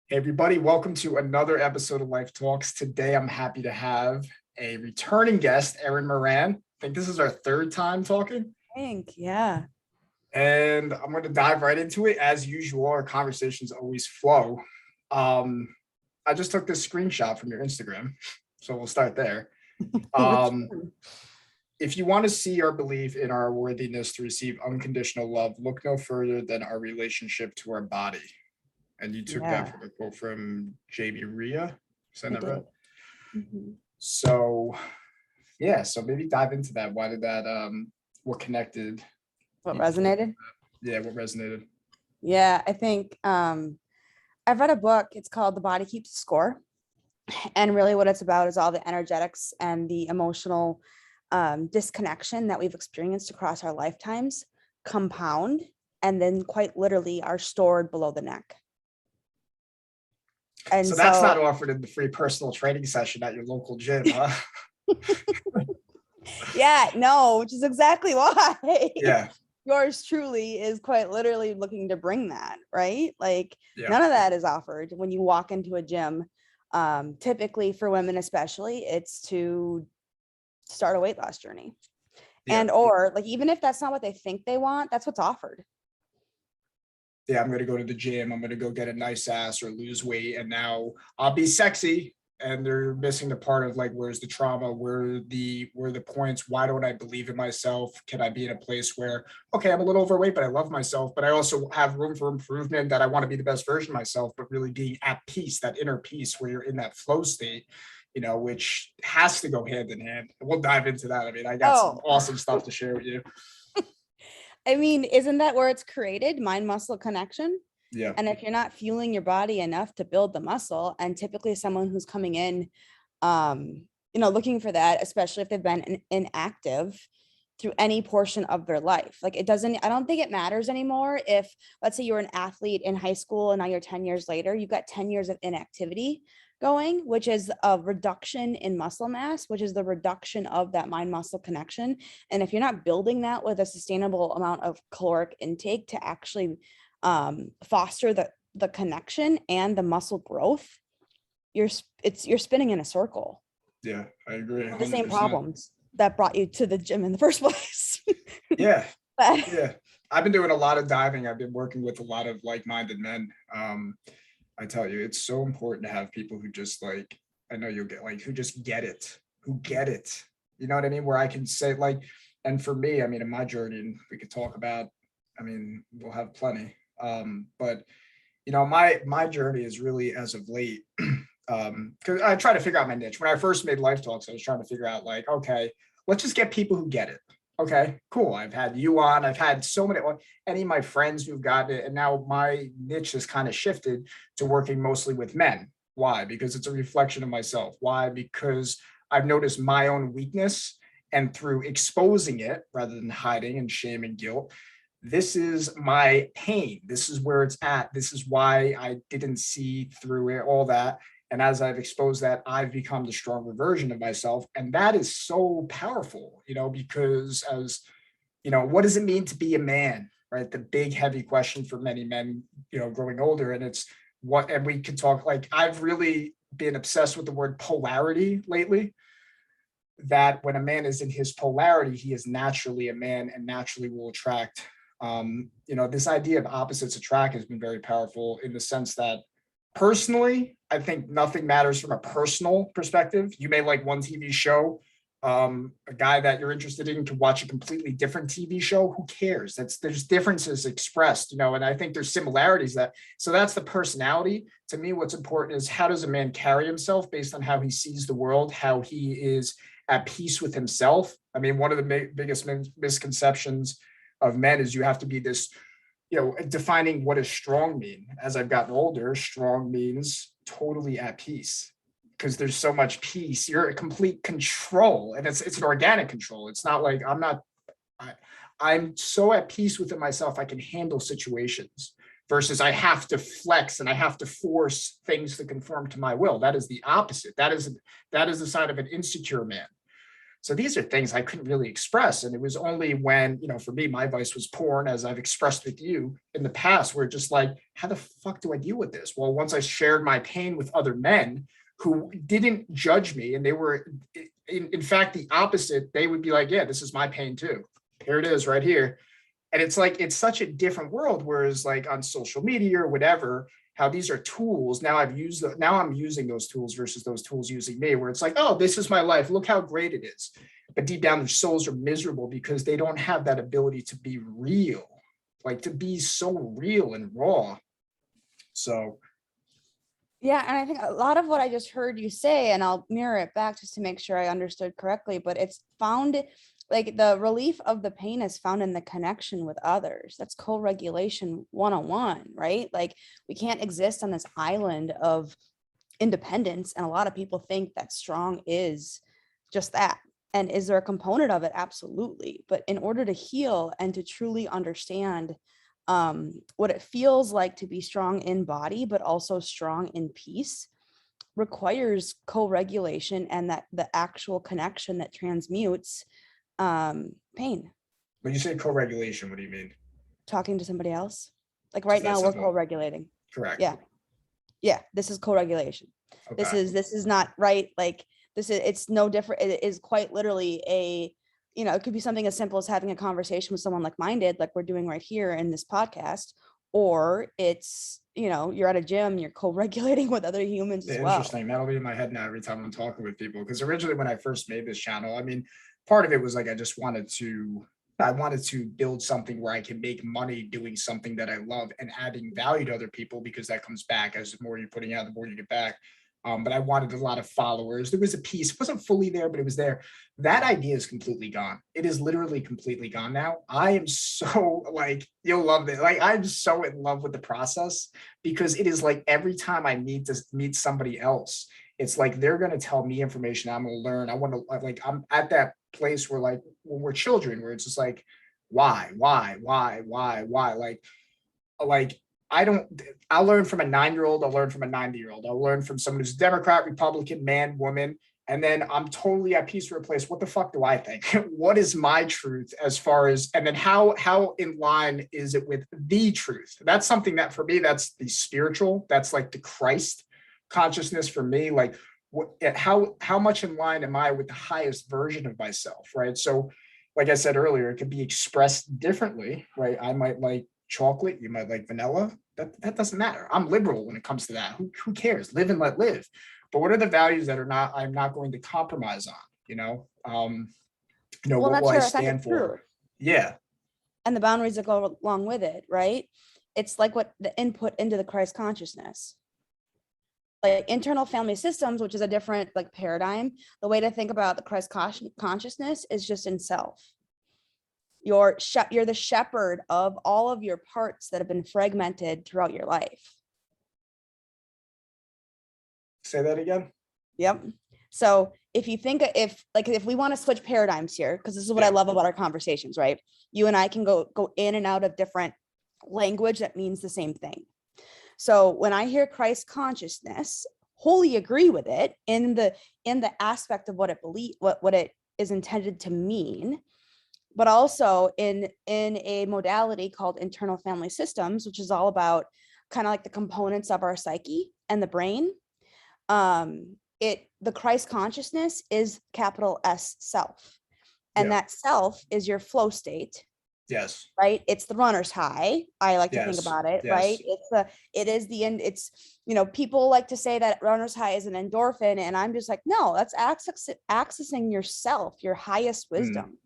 Hey everybody, welcome to another episode of Life Talks. Today I'm happy to have a returning guest, Erin Moran. I think this is our third time talking. Yeah. And I'm going to dive right into it. As usual, our conversations always flow. I just took this screenshot from your Instagram, so we'll start there. If you want to see our belief in our worthiness to receive unconditional love, look no further than our relationship to our body. And you took that from a quote from Jamie Rhea. Saying that right? Mm-hmm. So maybe dive into that. Why did that what connected? What resonated? Yeah, what resonated? Yeah, I think I've read a book. It's called The Body Keeps Score. And really what it's about is all the energetics and the emotional disconnection that we've experienced across our lifetimes compound and then quite literally are stored below the neck. And so that's not offered in the free personal training session at your local gym, huh? Yeah, no, which is exactly why. Yeah. Yours truly is quite literally looking to bring that, right? Like none of that is offered when you walk into a gym. Typically for women, especially, it's to start a weight loss journey. And or like, even if that's not what they think they want, that's what's offered. Yeah, I'm going to go to the gym. I'm going to go get a nice ass or lose weight. And now I'll be sexy. And they're missing the part of like, where's the trauma? Where are the points? Why don't I believe in myself? Can I be in a place where, okay, I'm a little overweight, but I love myself, but I also have room for improvement, that I want to be the best version of myself, but really being at peace, that inner peace where you're in that flow state, which has to go hand in hand. We'll dive into that. I mean, I got some awesome stuff to share with you. I mean, isn't that where it's created? Mind muscle connection. Yeah. And if you're not fueling your body enough to build the muscle, and typically someone who's coming in, looking for that, especially if they've been inactive through any portion of their life, like I don't think it matters anymore. If let's say you were an athlete in high school and now you're 10 years later, you've got 10 years of inactivity going, which is a reduction in muscle mass, which is the reduction of that mind muscle connection. And if you're not building that with a sustainable amount of caloric intake to actually foster the connection and the muscle growth, you're spinning in a circle. Yeah, I agree. 100%. The same problems that brought you to the gym in the first place. Yeah. I've been doing a lot of diving. I've been working with a lot of like-minded men. I tell you, it's so important to have people who just like, I know you'll get like, who just get it, who get it. You know what I mean? Where I can say like, and for me, I mean, in my journey, and we could talk about, I mean, we'll have plenty. But my journey is really as of late, because I try to figure out my niche. When I first made Life Talks, I was trying to figure out like, okay, let's just get people who get it. Okay, cool. I've had you on. I've had so many, any of my friends who've gotten it. And now my niche has kind of shifted to working mostly with men. Why? Because it's a reflection of myself. Why? Because I've noticed my own weakness, and through exposing it rather than hiding and shame and guilt, this is my pain. This is where it's at. This is why I didn't see through it, all that. And as I've exposed that, I've become the stronger version of myself. And that is so powerful, because what does it mean to be a man, right? The big, heavy question for many men, growing older. And it's and we could talk, like, I've really been obsessed with the word polarity lately, that when a man is in his polarity, he is naturally a man and naturally will attract, this idea of opposites attract has been very powerful in the sense that, personally, I think nothing matters from a personal perspective. You may like one TV show. A guy that you're interested in can watch a completely different TV show. Who cares? There's differences expressed, and I think there's similarities so that's the personality. To me, what's important is how does a man carry himself based on how he sees the world, how he is at peace with himself. I mean, one of the biggest misconceptions of men is you have to be this, defining what does strong mean. As I've gotten older, strong means totally at peace, because there's so much peace. You're in complete control, and it's an organic control. It's not like I'm so at peace within myself, I can handle situations, versus I have to flex and I have to force things to conform to my will. That is the opposite. That is the sign of an insecure man. So these are things I couldn't really express. And it was only when, for me, my vice was porn, as I've expressed with you in the past, where just like, how the fuck do I deal with this? Well, once I shared my pain with other men who didn't judge me, and they were, in fact, the opposite, they would be like, yeah, this is my pain too. Here it is right here. And it's like, it's such a different world. Whereas like on social media or whatever, how these are tools. Now I'm using those tools versus those tools using me, where it's like, oh, this is my life. Look how great it is. But deep down, their souls are miserable because they don't have that ability to be real, like to be so real and raw. So. Yeah. And I think a lot of what I just heard you say, and I'll mirror it back just to make sure I understood correctly, but it's found like the relief of the pain is found in the connection with others. That's co-regulation 101, right? Like we can't exist on this island of independence. And a lot of people think that strong is just that. And is there a component of it? Absolutely. But in order to heal and to truly understand what it feels like to be strong in body, but also strong in peace, requires co-regulation and that the actual connection that transmutes pain. When you say co-regulation, what do you mean? Talking to somebody else. Like right now we're co-regulating. Correct. Yeah. This is co-regulation. Okay. This is not right. Like it's no different. It is quite literally it could be something as simple as having a conversation with someone like-minded, like we're doing right here in this podcast, or it's, you're at a gym, you're co-regulating with other humans as well. Interesting. That'll be in my head now every time I'm talking with people. Because originally when I first made this channel, I mean, part of it was like, I wanted to build something where I can make money doing something that I love and adding value to other people, because that comes back. As the more you're putting out, the more you get back. But I wanted a lot of followers. There was a piece, it wasn't fully there, but it was there. That idea is completely gone. It is literally completely gone now. I am so like, you'll love it. Like, I'm so in love with the process, because it is like every time I meet somebody else, it's like they're going to tell me information I'm going to learn. I want to, like, I'm at that place where, like, when we're children, where it's just like, why? Like, I'll learn from a 9-year-old. I'll learn from a 90-year-old. I'll learn from someone who's Democrat, Republican, man, woman. And then I'm totally at peace with a place. What the fuck do I think? What is my truth as far as, and then how in line is it with the truth? That's something that for me, that's the spiritual, that's like the Christ consciousness for me. Like how much in line am I with the highest version of myself, right? So like I said earlier, it could be expressed differently, right? I might like chocolate, you might like vanilla. That doesn't matter. I'm liberal when it comes to that. Who cares? Live and let live. But what are the values that I'm not going to compromise on? Well, what will I stand for? Yeah. And the boundaries that go along with it, right? It's like what the input into the Christ consciousness. Like internal family systems, which is a different like paradigm. The way to think about the Christ consciousness is just in self. You're the shepherd of all of your parts that have been fragmented throughout your life. Say that again. Yep. So if you think if we want to switch paradigms here, because this is what I love about our conversations, right? You and I can go in and out of different language that means the same thing. So when I hear Christ consciousness, wholly agree with it in the aspect of what it is intended to mean, but also in a modality called internal family systems, which is all about kind of like the components of our psyche and the brain. The Christ consciousness is capital S self. And that self is your flow state. Yes. Right. It's the runner's high. I like to think about it. Yes. Right. It is the end. It's, people like to say that runner's high is an endorphin. And I'm just like, no, that's accessing yourself, your highest wisdom.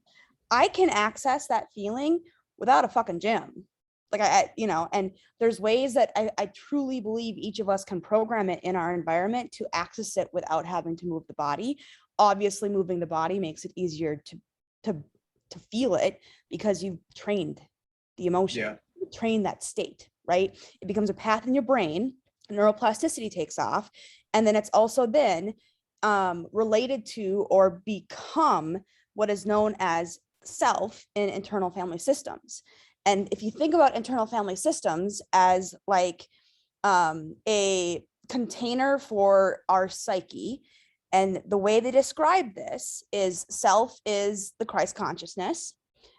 I can access that feeling without a fucking gym. Like and there's ways that I truly believe each of us can program it in our environment to access it without having to move the body. Obviously, moving the body makes it easier to feel it because you've trained the emotion, you train that state, right? It becomes a path in your brain, neuroplasticity takes off. And then it's also then related to or become what is known as self in internal family systems. And if you think about internal family systems as like a container for our psyche, And the way they describe this is self is the Christ consciousness.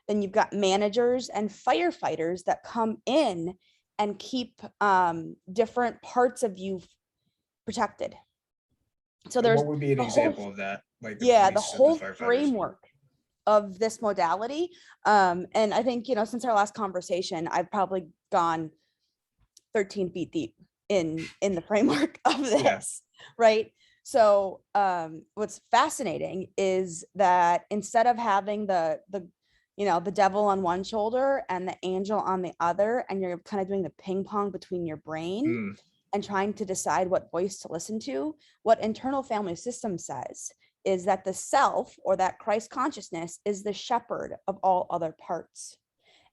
Then you've got managers and firefighters that come in and keep different parts of you protected. So there's what would be an the example whole, of that? Like the yeah, the police and the whole firefighters? framework of this modality. And I think, you know, since our last conversation, I've probably gone 13 feet deep in the framework of this, Yeah. right? So what's fascinating is that instead of having the you know, the devil on one shoulder and the angel on the other, and you're kind of doing the ping pong between your brain and trying to decide what voice to listen to, what internal family system says is that the self, or that Christ consciousness, is the shepherd of all other parts.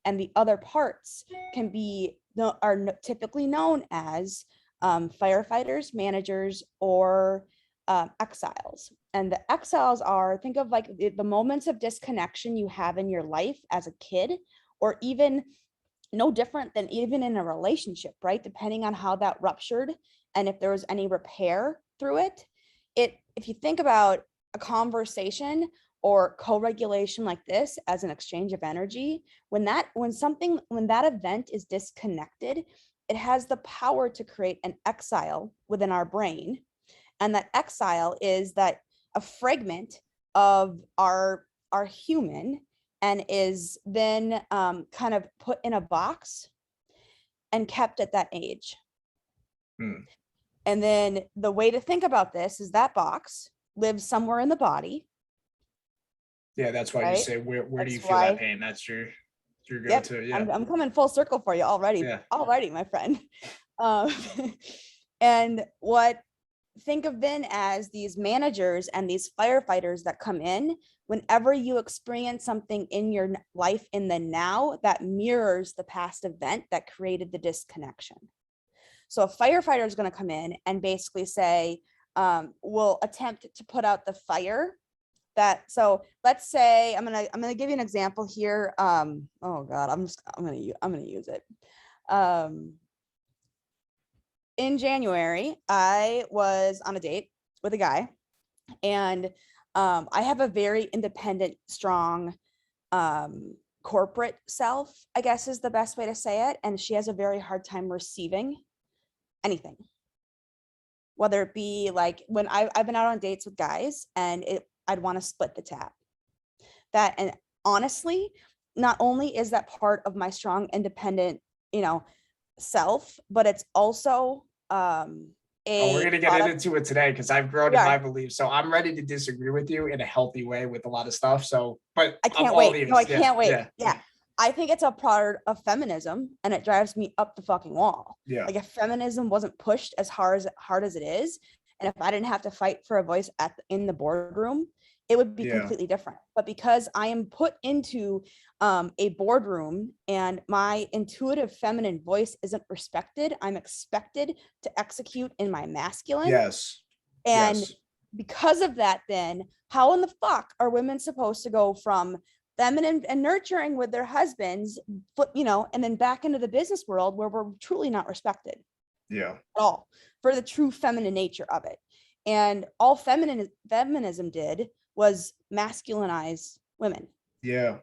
And the other parts can be, are typically known as firefighters, managers, or exiles. And the exiles are, think of like the moments of disconnection you have in your life as a kid, or even no different than even in a relationship, right? Depending on how that ruptured and if there was any repair through it. If you think about a conversation or co-regulation like this as an exchange of energy, when that event is disconnected, it has the power to create an exile within our brain. And that exile is that a fragment of our human, and is then kind of put in a box and kept at that age. And then the way to think about this is that box lives somewhere in the body. Yeah, that's why right? you say, where do That's you feel that pain? That's your go-to. Yeah. I'm coming full circle for you already. Yeah. Already, my friend. And think of then as these managers and these firefighters that come in whenever you experience something in your life in the now that mirrors the past event that created the disconnection. So a firefighter is going to come in and basically say, we'll attempt to put out the fire. So let's say I'm gonna give you an example here. Oh God, I'm gonna use it. In January, I was on a date with a guy, and I have a very independent, strong corporate self, I guess is the best way to say it. And she has a very hard time receiving anything. Whether it be like when I've been out on dates with guys and I'd want to split the tab. And honestly, not only is that part of my strong, independent, self, but it's also we're gonna get into it today because I've grown in my beliefs. So I'm ready to disagree with you in a healthy way with a lot of stuff. So, but I can't wait. No, I can't wait. Yeah. I think it's a part of feminism, and it drives me up the fucking wall. Yeah. Like if feminism wasn't pushed as hard as it is, and if I didn't have to fight for a voice in the boardroom, it would be completely different. But because I am put into a boardroom and my intuitive feminine voice isn't respected, I'm expected to execute in my masculine. Yes. And because of that, then how in the fuck are women supposed to go from feminine and nurturing with their husbands, and then back into the business world where we're truly not respected? Yeah. At all, for the true feminine nature of it. And all feminism did was masculinize women. Yeah.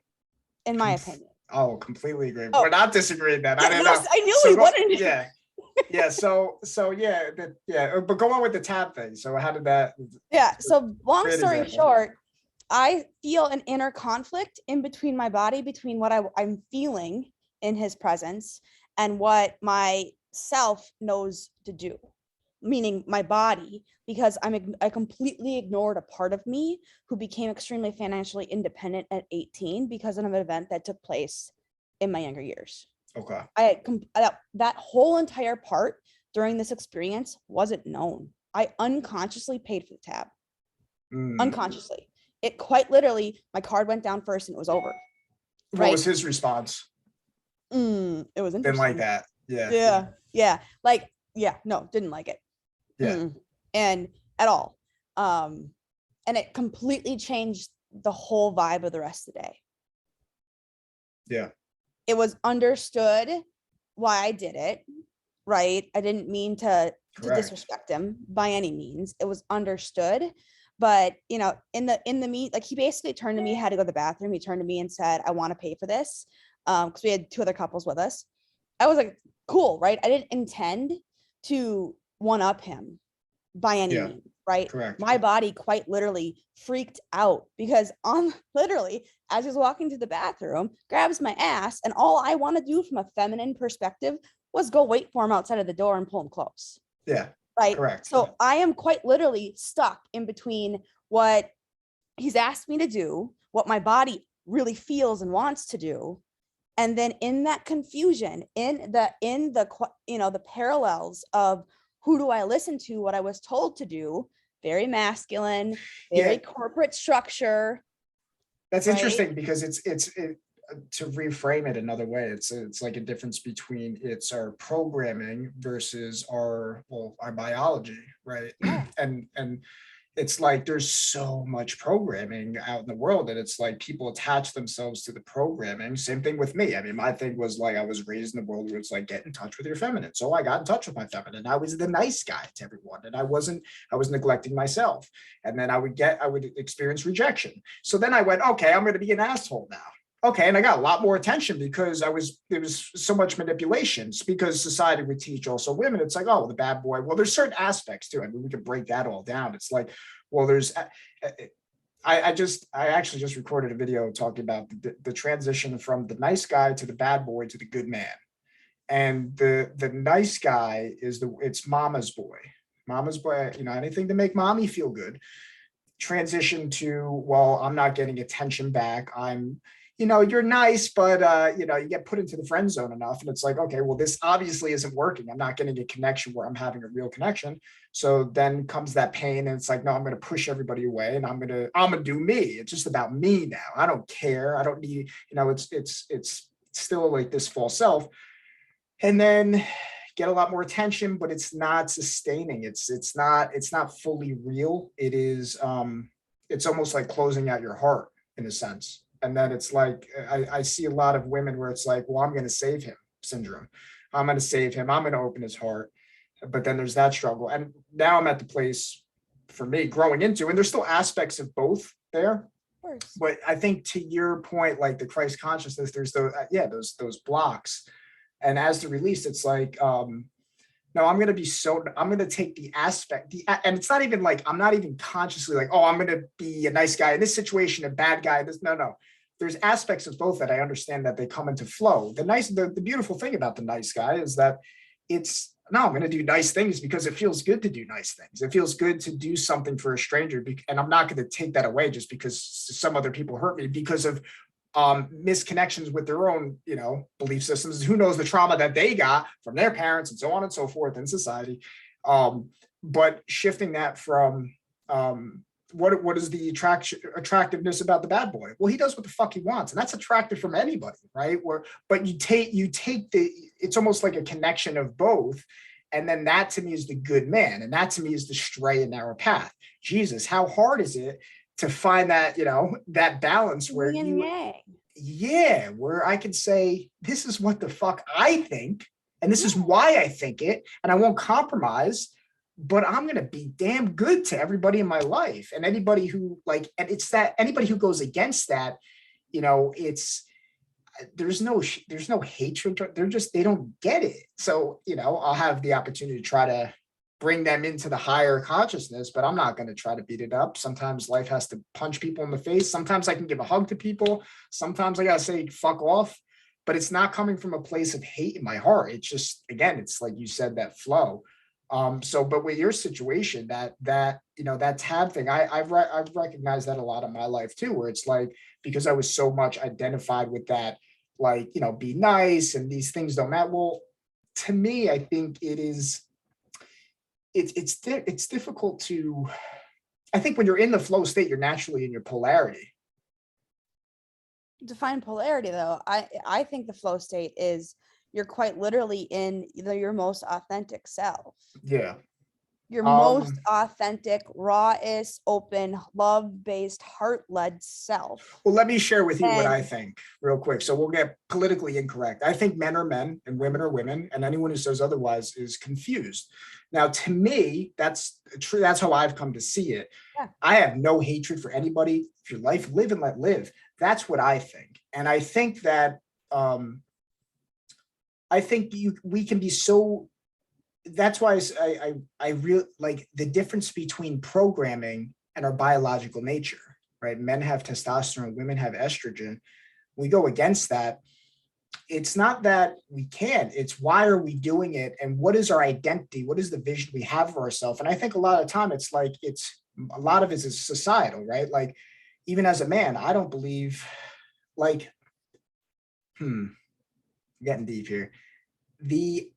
In my opinion. Oh, completely agree. We're not disagreeing that. I knew we wouldn't. Yeah. Yeah. So but go on with the tab thing. So how did that? Yeah. So long story short, I feel an inner conflict in between my body, between what I'm feeling in his presence and what my self knows to do, meaning my body, because I completely ignored a part of me who became extremely financially independent at 18 because of an event that took place in my younger years. Okay. That whole entire part during this experience wasn't known. I unconsciously paid for the tab. Unconsciously. It quite literally, my card went down first and it was over. What was his response? It was interesting. Didn't like that. Yeah. Like, no, didn't like it. Yeah. And at all. And it completely changed the whole vibe of the rest of the day. Yeah. It was understood why I did it, right? I didn't mean to disrespect him by any means. It was understood. But in the meet, like, he basically turned to me, had to go to the bathroom. He turned to me and said, I want to pay for this. Because we had two other couples with us. I was like, cool, right? I didn't intend to one up him by any Yeah, means, right? correct. My body quite literally freaked out because on literally as he was walking to the bathroom, grabs my ass, and all I want to do from a feminine perspective was go wait for him outside of the door and pull him close. Yeah, Right. correct. So I am quite literally stuck in between what he's asked me to do, what my body really feels and wants to do. And then in that confusion, in the the parallels of who do I listen to, what I was told to do, very masculine, very Yeah, corporate structure. that's Right. interesting because to reframe it another way, it's like a difference between it's our programming versus our biology, right? Yeah. And it's like there's so much programming out in the world that it's like people attach themselves to the programming. Same thing with me. I mean, my thing was like I was raised in the world where it's like get in touch with your feminine. So I got in touch with my feminine. I was the nice guy to everyone, and I was neglecting myself. And then I would experience rejection. So then I went, okay, I'm going to be an asshole now. Okay, and I got a lot more attention because there was so much manipulation. It's because society would teach also women. It's like, oh, the bad boy. Well, there's certain aspects too. I mean, we could break that all down. It's like, well, I actually just recorded a video talking about the transition from the nice guy to the bad boy to the good man. And the nice guy it's mama's boy. Mama's boy, anything to make mommy feel good. Transition to, well, I'm not getting attention back. You're nice, but you get put into the friend zone enough. And it's like, okay, well, this obviously isn't working. I'm not getting a connection where I'm having a real connection. So then comes that pain. And it's like, no, I'm going to push everybody away and I'm going to do me. It's just about me now. I don't care. I don't need, it's still like this false self. And then get a lot more attention, but it's not sustaining. It's not fully real. It's almost like closing out your heart in a sense. And then it's like, I see a lot of women where it's like, well, I'm going to save him syndrome. I'm going to save him. I'm going to open his heart. But then there's that struggle. And now I'm at the place for me growing into, and there's still aspects of both there. But I think to your point, like the Christ consciousness, there's those blocks. And as the release, it's like, no, I'm going to take the aspect, and it's not even like, I'm not even consciously like, oh, I'm going to be a nice guy in this situation, a bad guy. No. There's aspects of both that I understand that they come into flow. The beautiful thing about the nice guy is that I'm going to do nice things because it feels good to do nice things. It feels good to do something for a stranger. And I'm not going to take that away just because some other people hurt me because of misconnections with their own, belief systems. Who knows the trauma that they got from their parents and so on and so forth in society. But shifting that from what is the attractiveness about the bad boy? Well, he does what the fuck he wants, and that's attractive from anybody, right? But you take it's almost like a connection of both. And then that to me is the good man. And that to me is the straight and narrow path. Jesus, how hard is it to find that, that balance where where I can say, this is what the fuck I think, and this is why I think it, and I won't compromise, but I'm going to be damn good to everybody in my life. And anybody who anybody who goes against that, there's no hatred. They don't get it. So, I'll have the opportunity to try to bring them into the higher consciousness, but I'm not going to try to beat it up. Sometimes life has to punch people in the face. Sometimes I can give a hug to people. Sometimes I got to say, fuck off, but it's not coming from a place of hate in my heart. It's just, again, it's like you said, that flow. But with your situation, that tab thing, I've recognized that a lot in my life too, where it's like, because I was so much identified with that, like, be nice and these things don't matter. Well, to me, I think it's difficult to, I think when you're in the flow state, you're naturally in your polarity. Define polarity though. I think the flow state is you're quite literally in your most authentic self. Yeah. your most Um, authentic, rawest, open, love-based, heart-led self. well, let me share with you what And I think real quick. So we'll get politically incorrect. I think men are men and women are women, and anyone who says otherwise is confused. Now, to me, that's true. That's how I've come to see it. yeah, I have no hatred for anybody. If your life, live and let live. That's what I think. And I think that I think we can be so. That's why I really like the difference between programming and our biological nature, right? Men have testosterone, women have estrogen. We go against that. It's not that we can't, it's why are we doing it? And what is our identity? What is the vision we have for ourselves? And I think a lot of the time it's a lot of it is societal, right? Like even as a man, I don't believe like, getting deep here. The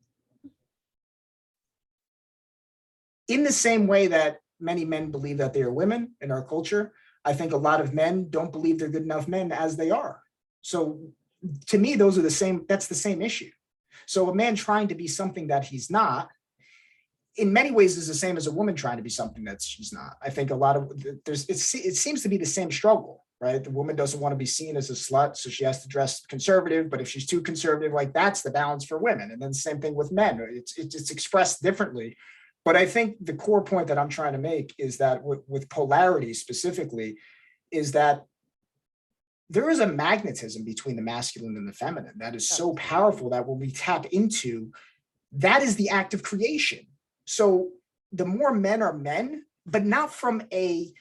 in the same way that many men believe that they are women in our culture, I think a lot of men don't believe they're good enough men as they are. So to me, those are the same, that's the same issue. So a man trying to be something that he's not, in many ways is the same as a woman trying to be something that she's not. I think a lot of it seems to be the same struggle, right? The woman doesn't want to be seen as a slut, so she has to dress conservative. But if she's too conservative, like that's the balance for women. And then the same thing with men. It's expressed differently. But I think the core point that I'm trying to make is that with polarity specifically, is that there is a magnetism between the masculine and the feminine that is so powerful that when we tap into, that is the act of creation. So the more men are men, but not from a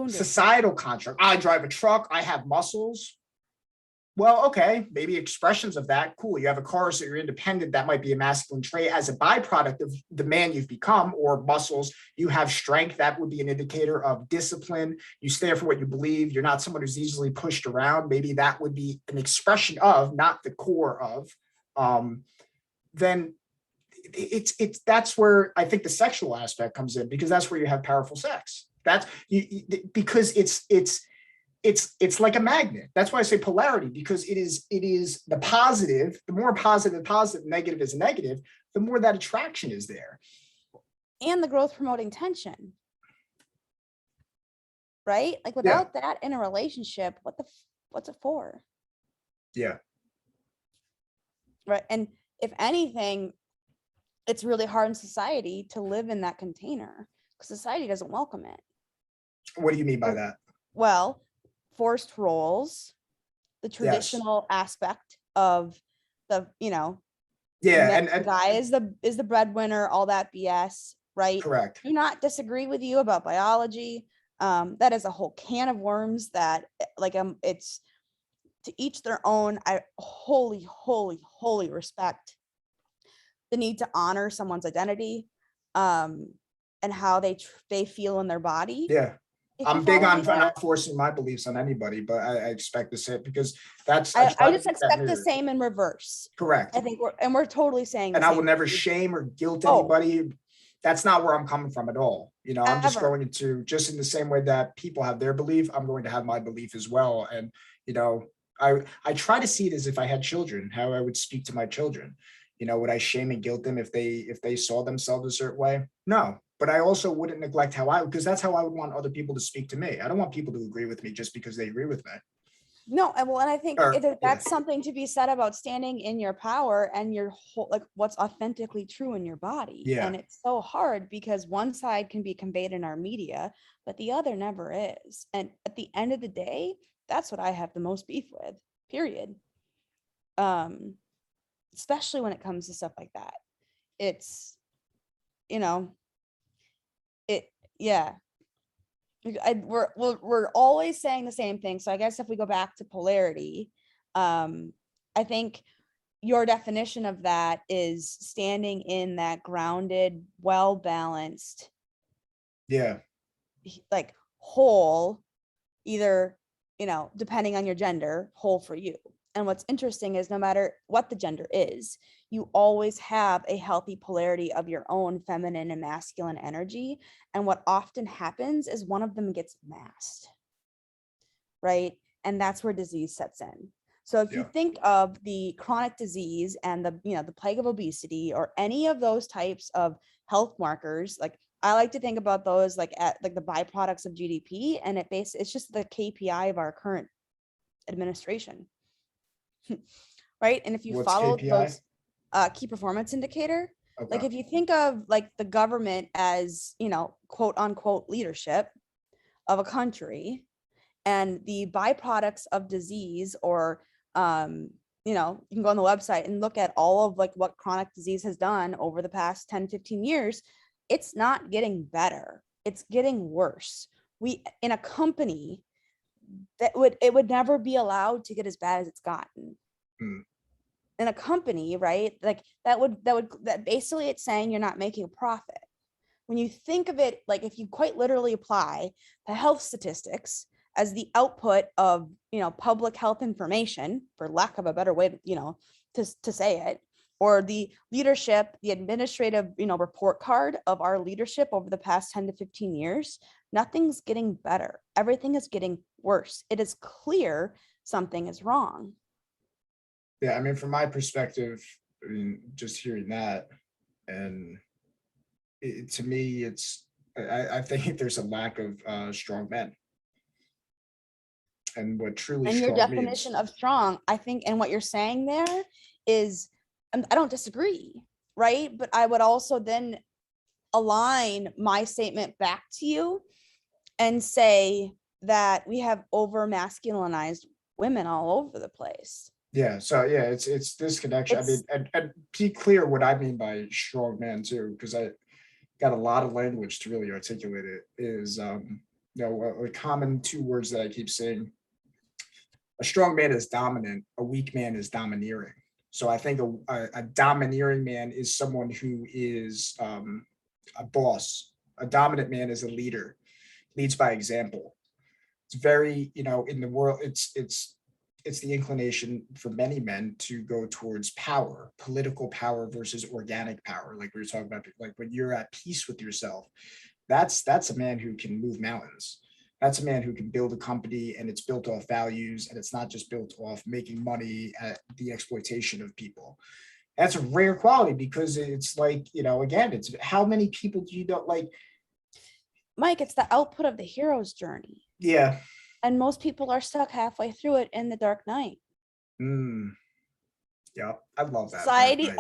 societal construct. I drive a truck, I have muscles. Well, okay, maybe expressions of that. Cool. You have a car, so you're independent. That might be a masculine trait as a byproduct of the man you've become, or muscles. You have strength. That would be an indicator of discipline. You stand for what you believe. You're not someone who's easily pushed around. Maybe that would be an expression of, not the core of. Then it's that's where I think the sexual aspect comes in, because that's where you have powerful sex. That's because it's like a magnet. That's why I say polarity, because it is the positive. The more positive, negative is negative, the more that attraction is there. And the growth promoting tension. Right? Like without that in a relationship, what's it for? Yeah. Right. And if anything, it's really hard in society to live in that container because society doesn't welcome it. What do you mean by that? Well, forced roles, the traditional aspect of the, and guy is the breadwinner, all that BS, right? Correct. Do not disagree with you about biology. That is a whole can of worms that it's to each their own. I wholly respect the need to honor someone's identity and how they feel in their body. Yeah. I'm big on not forcing my beliefs on anybody, but I expect the same, because that's I just expect the same in reverse. Correct. I think we're totally saying and I will never shame or guilt anybody. That's not where I'm coming from at all. I'm just going to, just in the same way that people have their belief, I'm going to have my belief as well. And I try to see it as if I had children, how I would speak to my children. Would I shame and guilt them if they saw themselves a certain way? No. But I also wouldn't neglect because that's how I would want other people to speak to me. I don't want people to agree with me just because they agree with me. No, and I think that's something to be said about standing in your power and your whole, like what's authentically true in your body. Yeah. And it's so hard because one side can be conveyed in our media, but the other never is. And at the end of the day, that's what I have the most beef with, period. Especially when it comes to stuff like that. It's, we're always saying the same thing. So I guess if we go back to polarity, I think your definition of that is standing in that grounded, well-balanced, like whole, either, depending on your gender, whole for you. And what's interesting is no matter what the gender is, you always have a healthy polarity of your own feminine and masculine energy. And what often happens is one of them gets masked, right? And that's where disease sets in. So if you Yeah. think of the chronic disease and the plague of obesity or any of those types of health markers, like I like to think about those like at like the byproducts of GDP, and it's just the KPI of our current administration. Right? And if you What's follow KPI? those key performance indicator, like Okay. if you think of like the government as, quote unquote leadership of a country, and the byproducts of disease, or you can go on the website and look at all of like what chronic disease has done over the past 10, 15 years. It's not getting better, it's getting worse. We in a company it would never be allowed to get as bad as it's gotten. Hmm. In a company, right? Like that basically it's saying you're not making a profit. When you think of it, like if you quite literally apply the health statistics as the output of, public health information, for lack of a better way to say it, or the leadership, the administrative, report card of our leadership over the past 10 to 15 years, nothing's getting better. Everything is getting worse. It is clear something is wrong. Yeah, I mean, from my perspective, I mean, just hearing that, and to me, I think there's a lack of strong men, and what truly And your strong means. definition of strong, I think, and what you're saying there is, I don't disagree, right? But I would also then align my statement back to you and say that we have over masculinized women all over the place. Yeah, so yeah, it's disconnection. I mean, and be clear what I mean by strong man too, because I got a lot of language to really articulate it. Is a common two words that I keep saying. A strong man is dominant. A weak man is domineering. So I think a domineering man is someone who is a boss. A dominant man is a leader, leads by example. It's very, in the world, it's the inclination for many men to go towards power, political power versus organic power. Like we were talking about, like when you're at peace with yourself, that's a man who can move mountains. That's a man who can build a company, and it's built off values, and it's not just built off making money at the exploitation of people. That's a rare quality, because it's like, again, it's how many people do you know, like, Mike, it's the output of the hero's journey. Yeah. And most people are stuck halfway through it in the dark night. Yeah, I love that. Society,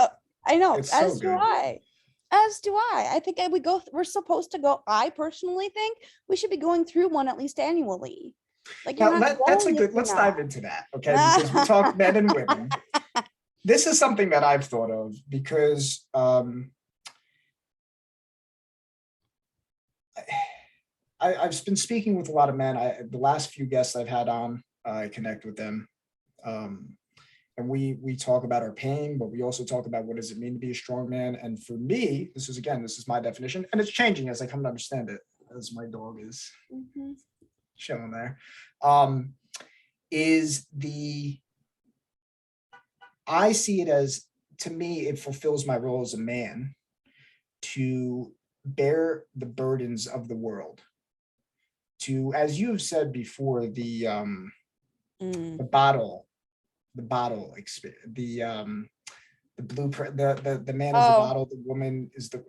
I know, it's as so do good. I. As do I. I think we're supposed to go, I personally think we should be going through one at least annually. Like you're not that's a going good, let's dive into that, okay? Because we talk men and women. This is something that I've thought of, because I've been speaking with a lot of men. The last few guests I've had on, I connect with them. And we talk about our pain, but we also talk about what does it mean to be a strong man. And for me, this is my definition, and it's changing as I come to understand it, as my dog is chilling there. I see it as, to me, it fulfills my role as a man to bear the burdens of the world. To, as you have said before, the blueprint, the man is the bottle, the woman is that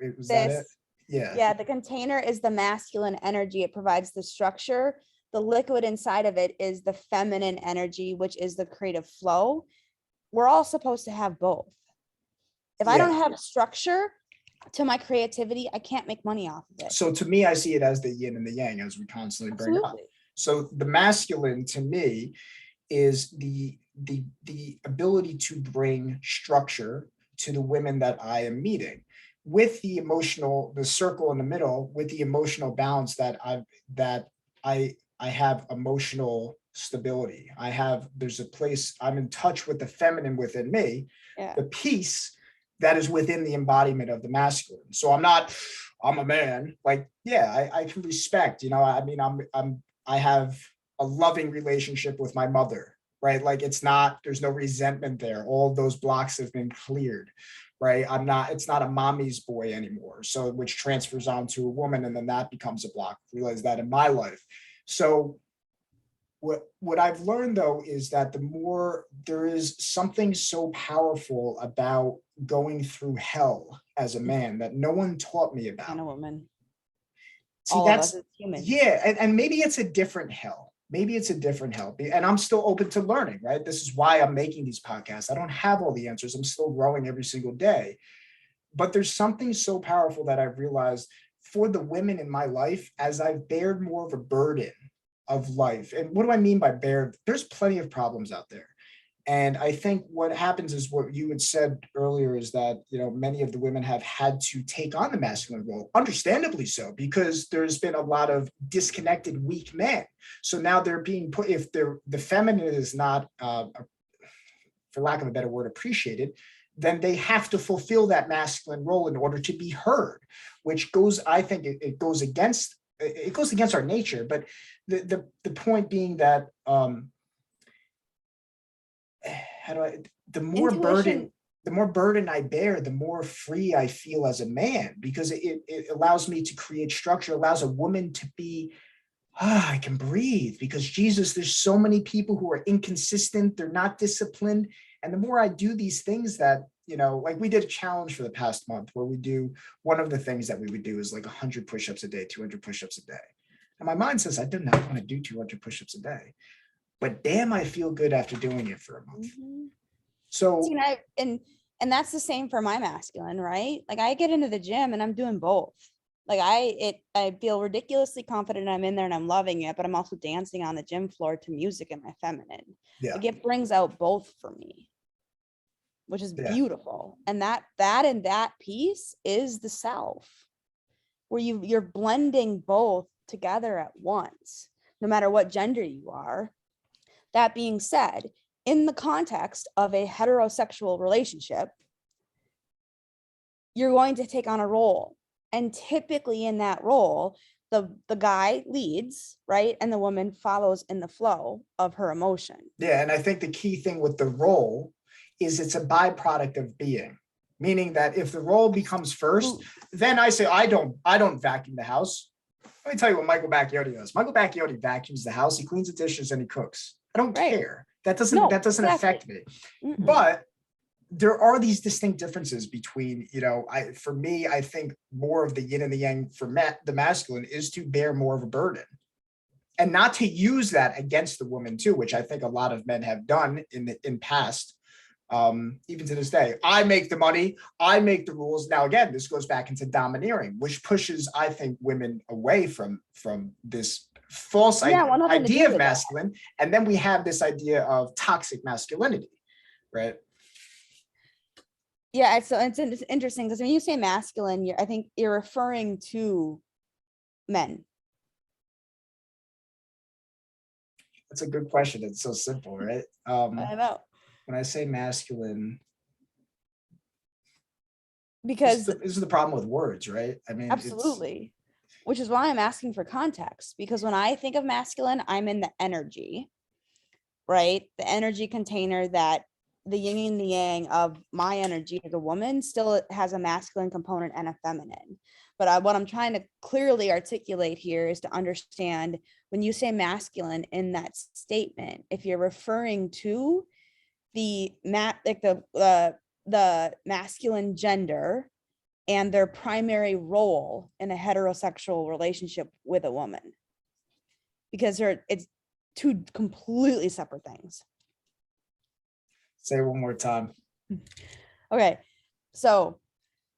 it? Yeah, the container is the masculine energy. It provides the structure. The liquid inside of it is the feminine energy, which is the creative flow. We're all supposed to have both. If I don't have structure to my creativity, I can't make money off of it. So to me, I see it as the yin and the yang, as we constantly bring up. So the masculine, to me, is the ability to bring structure to the women that I am meeting, with the circle in the middle, with the emotional balance that I have emotional stability. There's a place, I'm in touch with the feminine within me, the peace that is within the embodiment of the masculine. So I'm a man, like, I can respect, I mean, I have a loving relationship with my mother, right? Like, there's no resentment there. All those blocks have been cleared, right? It's not a mommy's boy anymore. So, which transfers on to a woman, and then that becomes a block. I realize that in my life. So what I've learned though is that the more there is something so powerful about going through hell as a man that no one taught me And about. a woman. See, All of us that's as humans. yeah, and maybe it's a different hell. Maybe it's a different hell. And I'm still open to learning, right? This is why I'm making these podcasts. I don't have all the answers. I'm still growing every single day. But there's something so powerful that I've realized for the women in my life as I've bared more of a burden of life. And what do I mean by bear? There's plenty of problems out there. And I think what happens is what you had said earlier is that, you know, many of the women have had to take on the masculine role, understandably so, because there's been a lot of disconnected, weak men. So now they're being put, if the feminine is not, for lack of a better word, appreciated, then they have to fulfill that masculine role in order to be heard, which goes, I think it goes against our nature. But the point being that, how do I, the more Intuition. burden I bear, the more free I feel as a man, because it allows me to create structure, allows a woman to be, I can breathe, because Jesus, there's so many people who are inconsistent, they're not disciplined. And the more I do these things that, you know, like we did a challenge for the past month where we do, one of the things that we would do is like 100 push-ups a day, 200 push-ups a day. And my mind says, I do not want to do 200 push-ups a day. But damn, I feel good after doing it for a month. So, See, and that's the same for my masculine, right? Like I get into the gym and I'm doing both. Like I feel ridiculously confident I'm in there and I'm loving it, but I'm also dancing on the gym floor to music in my feminine. yeah, Like it brings out both for me, which is yeah, beautiful. And that piece is the self, where you're blending both together at once, no matter what gender you are. That being said, in the context of a heterosexual relationship, you're going to take on a role. And typically in that role, the guy leads, right? And the woman follows in the flow of her emotion. yeah. And I think the key thing with the role is it's a byproduct of being, meaning that if the role becomes first, then I say, I don't vacuum the house. Let me tell you what Michael Bacchiotti does. Michael Bacchiotti vacuums the house, he cleans the dishes, and he cooks. I don't care. That doesn't affect me. But there are these distinct differences between, you know, for me, I think more of the yin and the yang for the masculine is to bear more of a burden and not to use that against the woman too, which I think a lot of men have done in past. Even to this day, I make the money, I make the rules. Now, again, this goes back into domineering, which pushes, I think, women away from this false idea of masculine. And then we have this idea of toxic masculinity, right? Yeah, so it's interesting because when you say masculine, I think you're referring to men. That's a good question. It's so simple, right? I know. When I say masculine, because this is the problem with words, right? I mean, absolutely, which is why I'm asking for context, because when I think of masculine, I'm in the energy, right? The energy container, that the yin and the yang of my energy as a woman still has a masculine component and a feminine. But what I'm trying to clearly articulate here is to understand when you say masculine in that statement, if you're referring to the masculine gender and their primary role in a heterosexual relationship with a woman, because it's two completely separate things. Say it one more time. Okay, so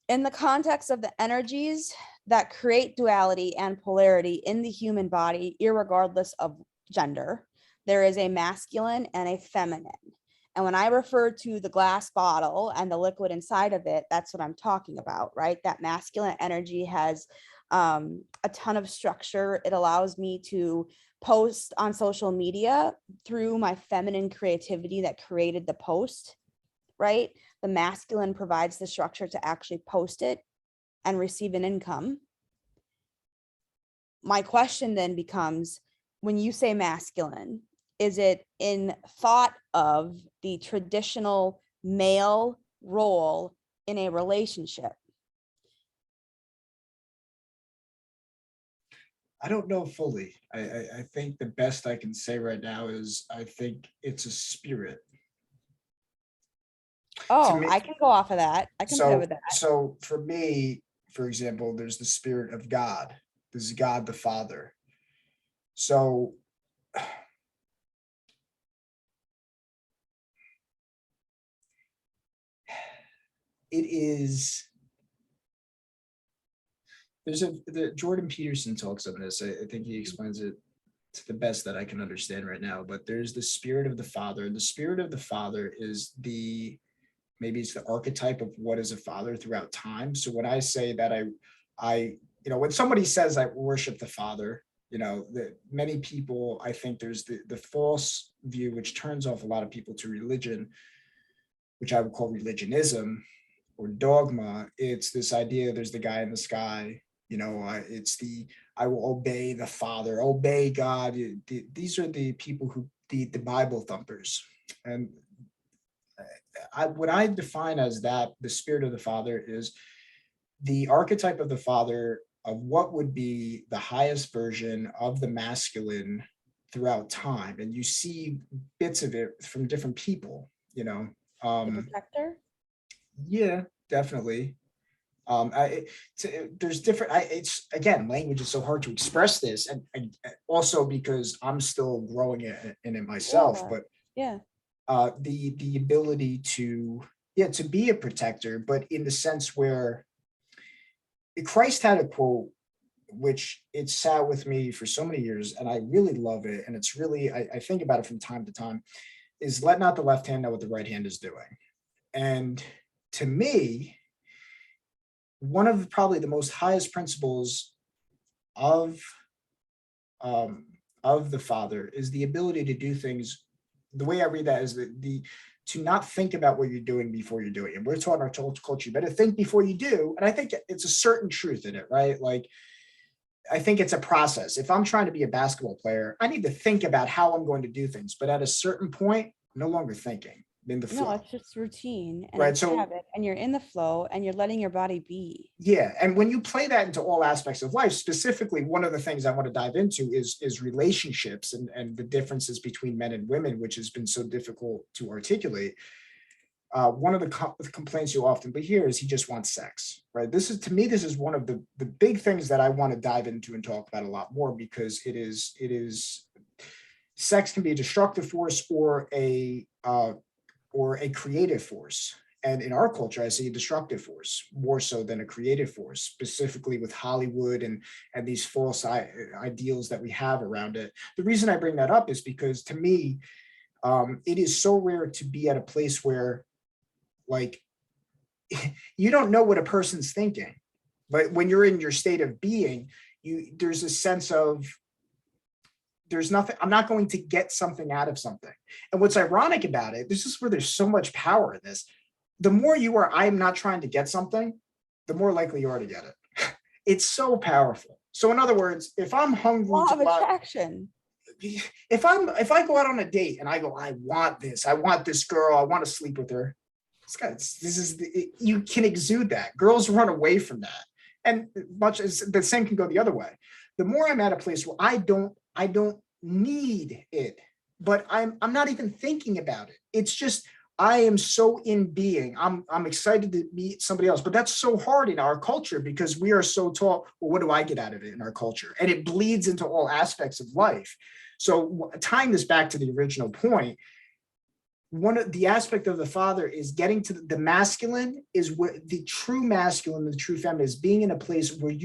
in the context of the energies that create duality and polarity in the human body, irregardless of gender, there is a masculine and a feminine. And when I refer to the glass bottle and the liquid inside of it, that's what I'm talking about, right? That masculine energy has a ton of structure. It allows me to post on social media through my feminine creativity that created the post, right? The masculine provides the structure to actually post it and receive an income. My question then becomes, when you say masculine, is it in thought of the traditional male role in a relationship? I don't know fully. I think the best I can say right now is I think it's a spirit. To Oh, me, I can go off of that. I can play with that. so for me, for example, there's the spirit of God. This is God the Father. So it is, Jordan Peterson talks on this. I think he explains it to the best that I can understand right now. But there's the spirit of the Father, and the spirit of the Father is maybe it's the archetype of what is a father throughout time. So when I say that when somebody says I worship the Father, that many people, I think there's the false view, which turns off a lot of people to religion, which I would call religionism or dogma. It's this idea there's the guy in the sky, I will obey the Father, obey God. These are the people who the Bible thumpers. And what I define as that, the spirit of the Father is the archetype of the Father of what would be the highest version of the masculine throughout time. And you see bits of it from different people, The protector. Yeah, definitely. There's different. It's again, language is so hard to express this, and also because I'm still growing in it myself. But Yeah. The ability to be a protector, but in the sense where Christ had a quote which it sat with me for so many years, and I really love it, and it's really I think about it from time to time. Is let not the left hand know what the right hand is doing, and to me, one of probably the most highest principles of the Father is the ability to do things. The way I read that is the to not think about what you're doing before you're doing it. We're taught in our culture, you better think before you do. And I think it's a certain truth in it, right? Like, I think it's a process. If I'm trying to be a basketball player, I need to think about how I'm going to do things. But at a certain point, I'm no longer thinking in the flow. No, it's just routine and right. It's habit, and you're in the flow and you're letting your body be. Yeah. And when you play that into all aspects of life, specifically, one of the things I want to dive into is relationships and the differences between men and women, which has been so difficult to articulate. One of the complaints you often hear is he just wants sex, right? This is one of the big things that I want to dive into and talk about a lot more, because it is sex can be a destructive force or a creative force. And in our culture, I see a destructive force more so than a creative force, specifically with Hollywood and these false ideals that we have around it. The reason I bring that up is because, to me, it is so rare to be at a place where, like, you don't know what a person's thinking, but when you're in your state of being, there's a sense of there's nothing, I'm not going to get something out of something. And what's ironic about it, this is where there's so much power in this. The more you are, I'm not trying to get something, the more likely you are to get it. It's so powerful. So in other words, if I'm hungry, law of attraction. If I go out on a date and I go, I want this girl, I want to sleep with her. You can exude that. Girls run away from that. And much as the same can go the other way. The more I'm at a place where I don't need it, but I'm not even thinking about it. It's just, I am so in being. I'm excited to meet somebody else, but that's so hard in our culture because we are so taught, well, what do I get out of it in our culture? And it bleeds into all aspects of life. So tying this back to the original point, one of the aspect of the Father is getting to the masculine, is where the true masculine, the true feminine, is being in a place where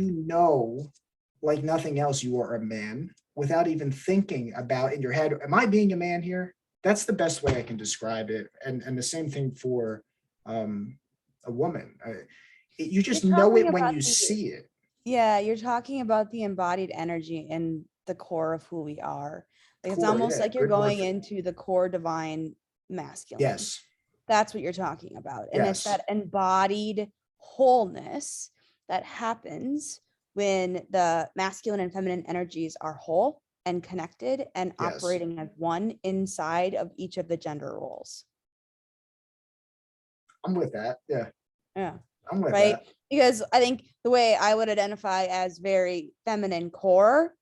like nothing else, you are a man without even thinking about in your head, am I being a man here? That's the best way I can describe it. And the same thing for a woman. You just know it when you see it. Yeah, you're talking about the embodied energy in the core of who we are. Like, it's almost like you're going into the core divine masculine. Yes. That's what you're talking about. And it's that embodied wholeness that happens when the masculine and feminine energies are whole and connected and operating as one inside of each of the gender roles. I'm with that. Yeah. Yeah. I'm with that. Because I think the way I would identify as very feminine core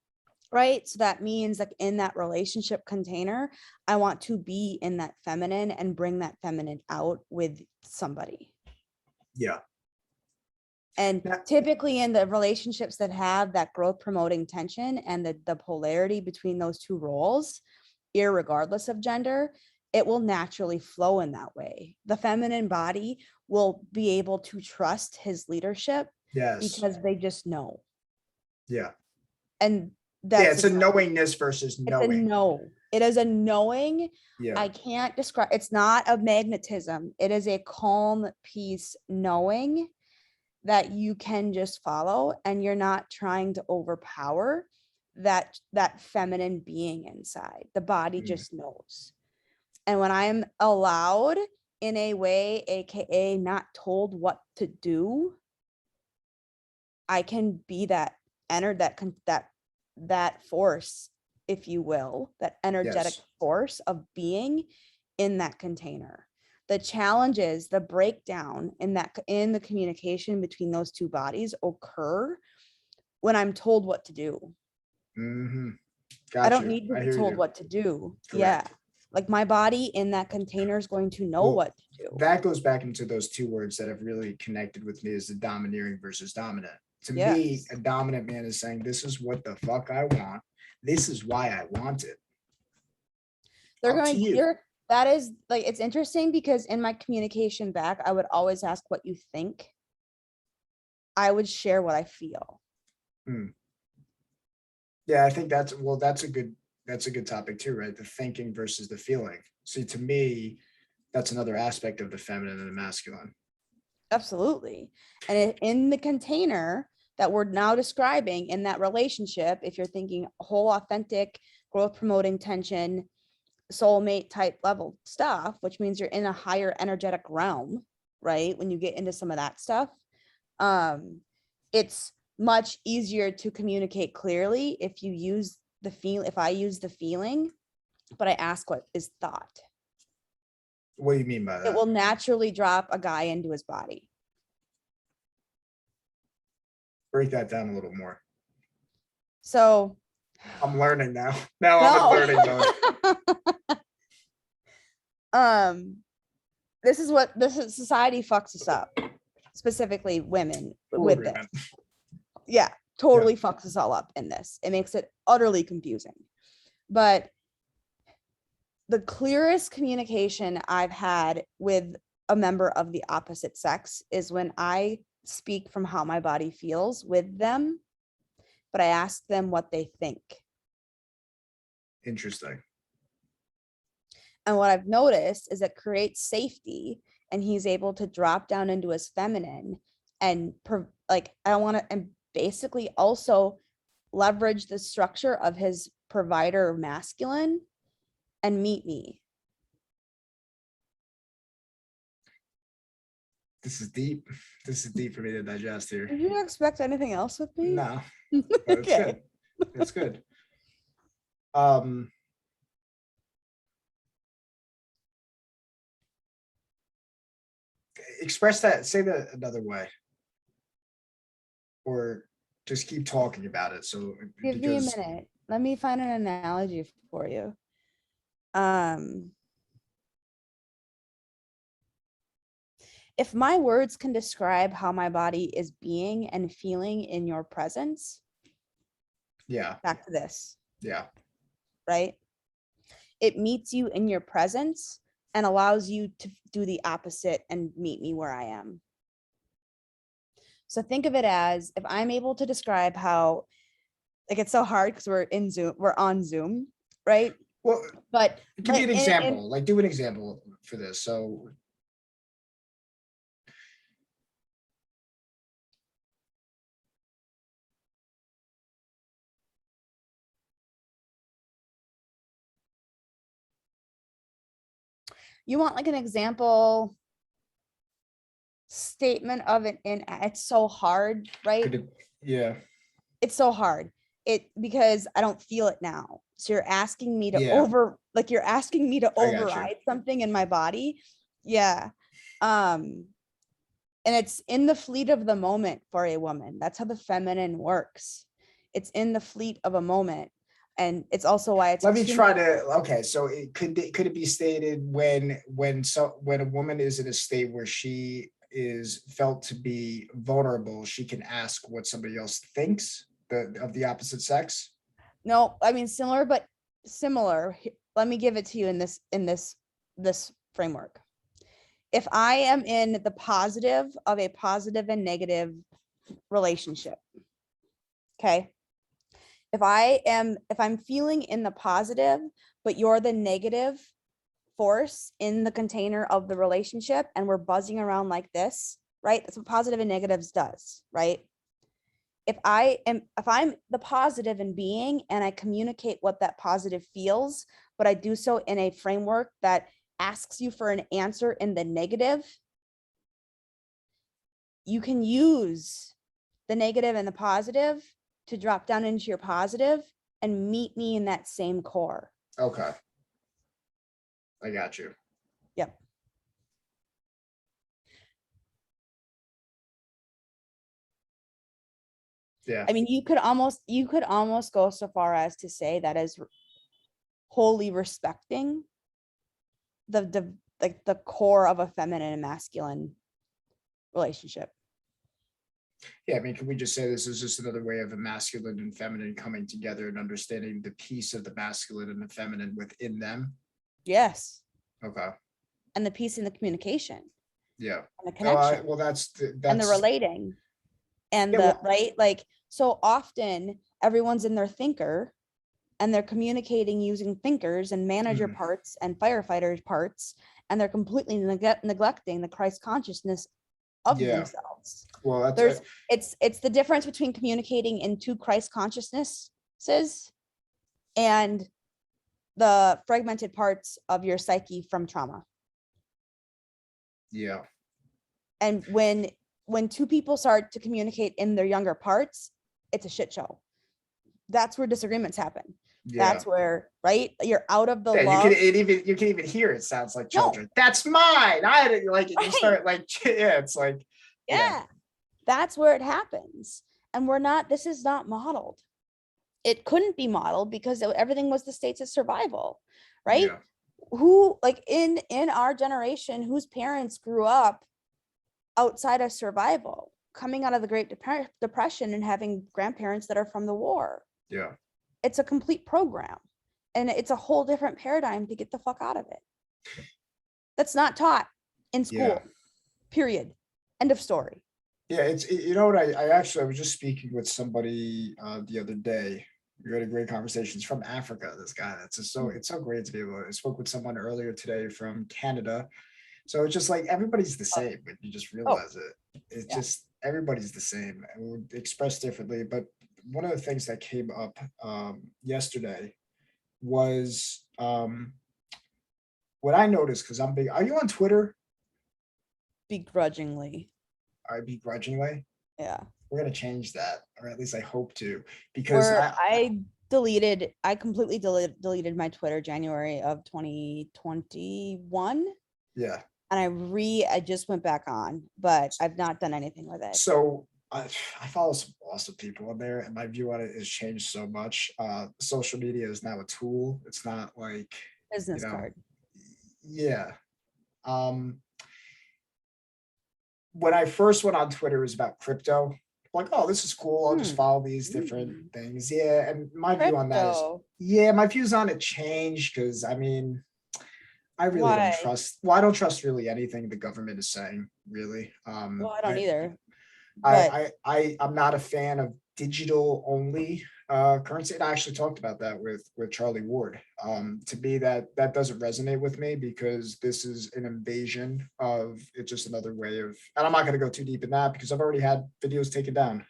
right? So that means like in that relationship container, I want to be in that feminine and bring that feminine out with somebody. Yeah. And Now- typically in the relationships that have that growth promoting tension and the polarity between those two roles, irregardless of gender, it will naturally flow in that way. The feminine body will be able to trust his leadership Yes. because they just know. Yeah. And Yeah, that's it's a knowingness versus knowing. It's a know. It is a knowing. Yeah. I can't describe. It's not a magnetism. It is a calm, peace knowing that you can just follow, and you're not trying to overpower that feminine being inside. The body just knows. And when I'm allowed in a way, aka not told what to do, I can be that that force, if you will, that energetic Yes. force of being in that container. The challenges, the breakdown in the communication between those two bodies occur when I'm told what to do. Mm-hmm. I don't need to be told what to do. Correct. Yeah. Like my body in that container is going to know what to do. That goes back into those two words that have really connected with me, is the domineering versus dominant. To me, a dominant man is saying, this is what the fuck I want. This is why I want it. They're going here. That is like, it's interesting because in my communication back, I would always ask what you think. I would share what I feel. Yeah, I think that's a good topic too, right? The thinking versus the feeling. See, to me, that's another aspect of the feminine and the masculine. Absolutely. And in the container that we're now describing in that relationship, if you're thinking whole authentic growth promoting tension, soulmate type level stuff, which means you're in a higher energetic realm, right? When you get into some of that stuff, it's much easier to communicate clearly if you use the feel. If I use the feeling, but I ask what is thought. What do you mean by that? It will naturally drop a guy into his body. Break that down a little more. So I'm learning now. I'm in learning mode. This is society fucks us up, specifically women with this. Yeah, totally fucks us all up in this. It makes it utterly confusing. But the clearest communication I've had with a member of the opposite sex is when I speak from how my body feels with them, but I ask them what they think. Interesting. And what I've noticed is it creates safety, and he's able to drop down into his feminine and and basically also leverage the structure of his provider masculine and meet me. This is deep. This is deep for me to digest here. Did you expect anything else with me? No. Okay. That's good. Express that, say that another way. Or just keep talking about it. So give me a minute. Let me find an analogy for you. If my words can describe how my body is being and feeling in your presence. Yeah. Back to this. Yeah. Right? It meets you in your presence and allows you to do the opposite and meet me where I am. So think of it as, if I'm able to describe how, like, it's so hard because we're on Zoom, right? Well, but give me an example. Like, do an example for this. So you want like an example statement of it, and it's so hard, right? Yeah. It's so hard. Because I don't feel it now. So you're asking me to override something in my body. Yeah. And it's in the fleet of the moment for a woman. That's how the feminine works. It's in the fleet of a moment. And it's also why it's Let me try to, okay, so could it be stated when a woman is in a state where she is felt to be vulnerable, she can ask what somebody else thinks of the opposite sex? No, I mean similar, but similar. Let me give it to you in this framework. If I am in the positive of a positive and negative relationship, okay? If I'm feeling in the positive, but you're the negative force in the container of the relationship and we're buzzing around like this, right? That's what positive and negatives does, right? If I'm the positive in being and I communicate what that positive feels, but I do so in a framework that asks you for an answer in the negative, you can use the negative and the positive to drop down into your positive and meet me in that same core. Okay. I got you. Yep. Yeah. I mean, you could almost go so far as to say that as wholly respecting the like the core of a feminine and masculine relationship. Yeah, I mean, can we just say this is just another way of a masculine and feminine coming together and understanding the piece of the masculine and the feminine within them? Yes. Okay. And the piece in the communication. Yeah. And the connection. Well, that's and the relating. And right, like, so often everyone's in their thinker and they're communicating using thinkers and manager parts and firefighters parts, and they're completely neglecting the Christ consciousness of themselves. Well, it's the difference between communicating in two Christ consciousnesses and the fragmented parts of your psyche from trauma. Yeah. And when two people start to communicate in their younger parts, it's a shit show. That's where disagreements happen. Yeah. That's where, right? You're out of the love. You can even hear it sounds like children. No. That's mine. I had it like right. You start like, yeah, it's like, yeah. That's where it happens. And this is not modeled. It couldn't be modeled because everything was the states of survival, right? Yeah. Who, like in our generation, whose parents grew up outside of survival, coming out of the Great Depression and having grandparents that are from the war. Yeah. It's a complete program. And it's a whole different paradigm to get the fuck out of it. That's not taught in school, period. End of story. Yeah, it's, you know what, I was just speaking with somebody the other day. We had a great conversation. It's from Africa, this guy. It's so great to be able to, I spoke with someone earlier today from Canada. So it's just like everybody's the same, but you just realize it. It's just everybody's the same and we're expressed differently. But one of the things that came up yesterday was what I noticed, because I'm big. Are you on Twitter? Begrudgingly. Begrudgingly? Yeah. We're gonna change that, or at least I hope to, because I completely deleted my Twitter January of 2021. Yeah. And I just went back on, but I've not done anything with it. So I follow some awesome people on there, and my view on it has changed so much. Social media is now a tool. It's not like business card. Yeah. When I first went on Twitter, it was about crypto. Like, oh, this is cool. I'll just follow these different things. Yeah. And my view on that is, my views on it changed because, I mean, I really don't trust. Well, I don't trust really anything the government is saying, really. Well, I don't either. I'm not a fan of digital only currency. And I actually talked about that with Charlie Ward. To me, that doesn't resonate with me because this is an invasion of it's just another way of, and I'm not going to go too deep in that because I've already had videos taken down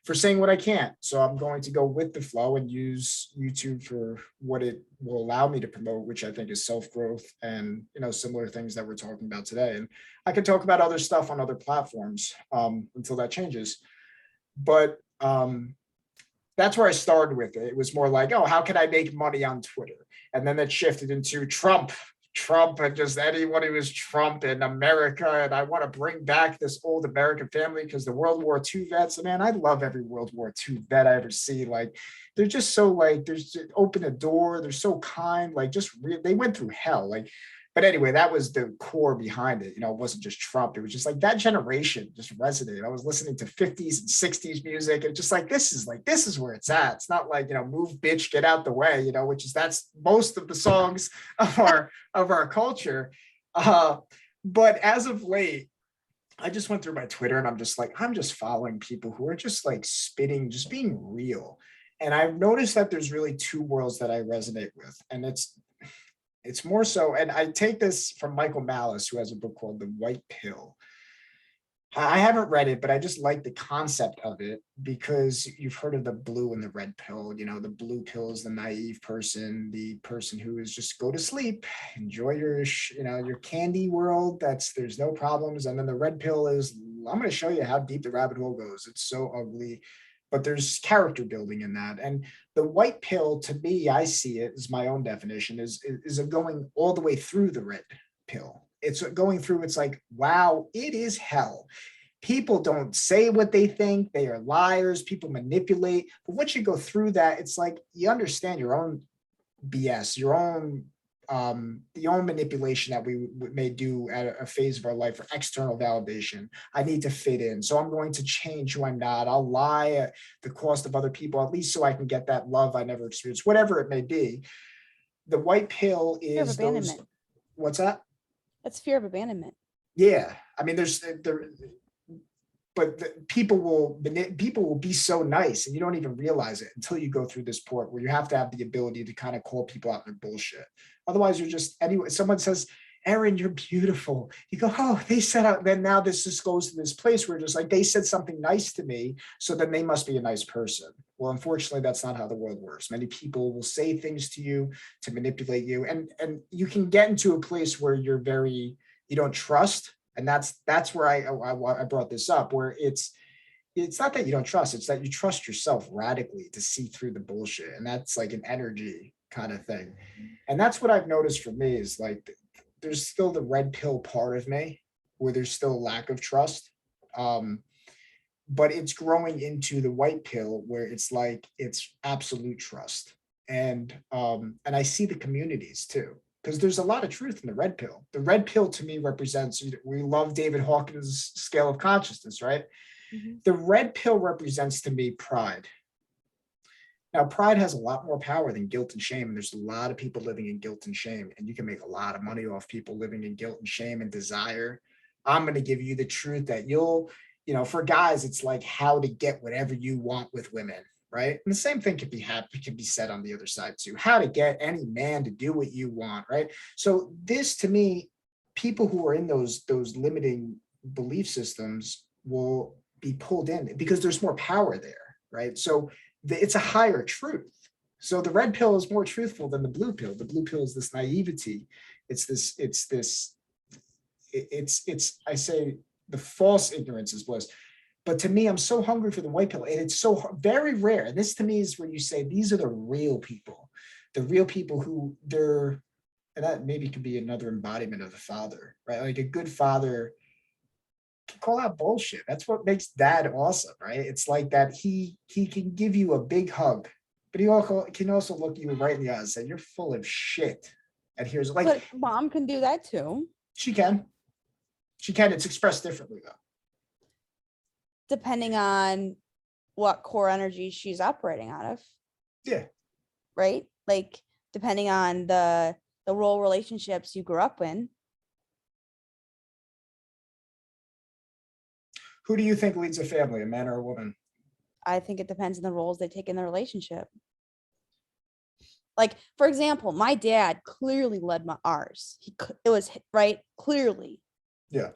for saying what I can't. So I'm going to go with the flow and use YouTube for what it will allow me to promote, which I think is self-growth and, similar things that we're talking about today. And I could talk about other stuff on other platforms until that changes. But that's where I started with it. It was more like, oh, how can I make money on Twitter? And then it shifted into Trump Trump and just anyone who is Trump in America. And I want to bring back this old American family because the World War II vets, man, I love every World War II vet I ever see. Like, they're just so like, there's open the door. They're so kind, like just they went through hell. Like, but anyway, that was the core behind it. You know, it wasn't just Trump. It was just like that generation just resonated. I was listening to 50s and 60s music. And just like, this is where it's at. It's not like, you know, move bitch, get out the way, you know, which is that's most of the songs of our culture. But as of late, I just went through my Twitter and I'm just following people who are just like spitting, just being real. And I've noticed that there's really two worlds that I resonate with. And it's more so, and I take this from Michael Malice, who has a book called The White Pill. I haven't read it, but I just like the concept of it because you've heard of the blue and the red pill. You know, the blue pill is the naive person, the person who is just go to sleep, enjoy your, your candy world. There's no problems. And then the red pill is, I'm going to show you how deep the rabbit hole goes. It's so ugly, but there's character building in that. And the white pill, to me, I see it as my own definition, is going all the way through the red pill. It's going through, it's like, wow, it is hell. People don't say what they think. They are liars. People manipulate. But once you go through that, it's like you understand your own BS, your own the own manipulation that we may do at a phase of our life for external validation. I need to fit in, so I'm going to change who I'm not. I'll lie at the cost of other people, at least so I can get that love I never experienced, whatever it may be. The white pill is those. What's that? That's fear of abandonment. Yeah, I mean, but people will be so nice, and you don't even realize it until you go through this port where you have to have the ability to kind of call people out their bullshit. Otherwise, you're just anyway. Someone says, "Erin, you're beautiful." You go, "Oh, they said out." Then now this just goes to this place where just like they said something nice to me, so then they must be a nice person. Well, unfortunately, that's not how the world works. Many people will say things to you to manipulate you, and you can get into a place where you don't trust. And that's where I brought this up, where it's not that you don't trust, it's that you trust yourself radically to see through the bullshit. And that's like an energy kind of thing. And that's what I've noticed for me is like, there's still the red pill part of me where there's still a lack of trust. But it's growing into the white pill where it's like, it's absolute trust. And I see the communities too, because there's a lot of truth in the red pill. The red pill to me represents, we love David Hawkins' scale of consciousness, right? Mm-hmm. The red pill represents to me pride. Now, pride has a lot more power than guilt and shame. And there's a lot of people living in guilt and shame, and you can make a lot of money off people living in guilt and shame and desire. I'm going to give you the truth that for guys, it's like how to get whatever you want with women. Right. And the same thing can be said on the other side too, how to get any man to do what you want. Right. So this, to me, people who are in those limiting belief systems will be pulled in because there's more power there. Right. So it's a higher truth. So the red pill is more truthful than the blue pill. The blue pill is this naivety. I say the false ignorance is bliss. But to me, I'm so hungry for the white pill, and it's so very rare. And this to me is where you say, these are the real people who and that maybe could be another embodiment of the father, right? Like a good father can call out bullshit. That's what makes dad awesome, right? It's like that he can give you a big hug, but he can also look you right in the eyes and say, you're full of shit. And here's like, but mom can do that too. She can. It's expressed differently though. Depending on what core energy she's operating out of. Yeah. Right? Like depending on the role relationships you grew up in. Who do you think leads a family, a man or a woman? I think it depends on the roles they take in the relationship. Like, for example, my dad clearly led ours. It was right, clearly. Yeah.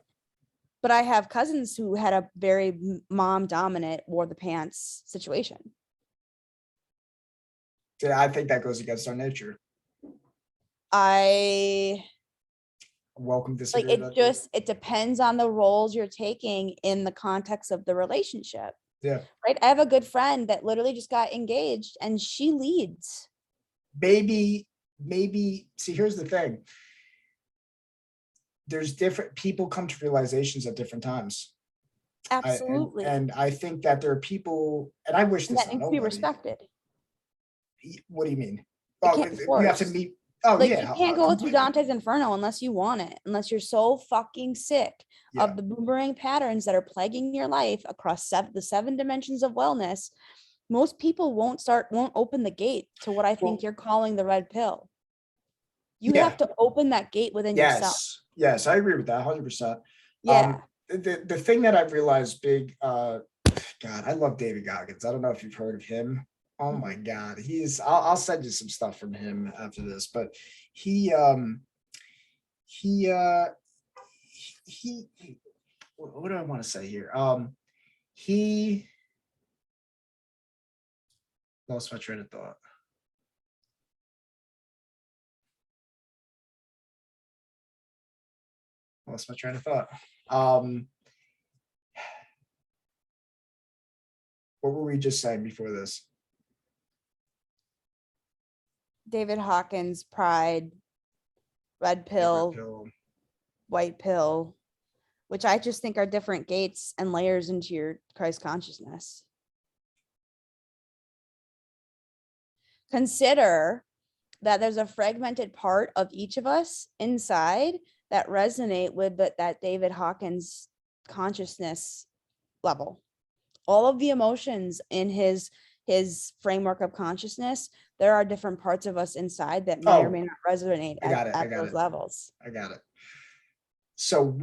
But I have cousins who had a very mom dominant, wore the pants situation. Yeah, I think that goes against our nature. I welcome disagree. Like it depends on the roles you're taking in the context of the relationship. Yeah. Right. I have a good friend that literally just got engaged and she leads. Maybe, see, here's the thing. there's different people come to realizations at different times. Absolutely. And I think that there are people, and I wish And this that on needs to be nobody. respected. What do you mean? It Oh, can't be you have to forced. meet. Oh Like, yeah, you can't go through completely. Dante's Inferno unless you want it, unless you're so fucking sick Yeah. of the boomerang patterns that are plaguing your life across the 7 dimensions of wellness. Most people won't open the gate to what I think Well, you're calling the red pill. You yeah. have to open that gate within yourself. Yes, I agree with that 100%. Yeah. The thing that I've realized big, God, I love David Goggins. I don't know if you've heard of him. Oh my God, I'll send you some stuff from him after this, but he he uh he what do I want to say here? He lost my train of thought. Lost my train of thought. What were we just saying before this? David Hawkins, Pride, red pill, white pill, which I just think are different gates and layers into your Christ consciousness. Consider that there's a fragmented part of each of us inside that resonate with that David Hawkins consciousness level. All of the emotions in his framework of consciousness, there are different parts of us inside that may or may not resonate at those levels. I got it. So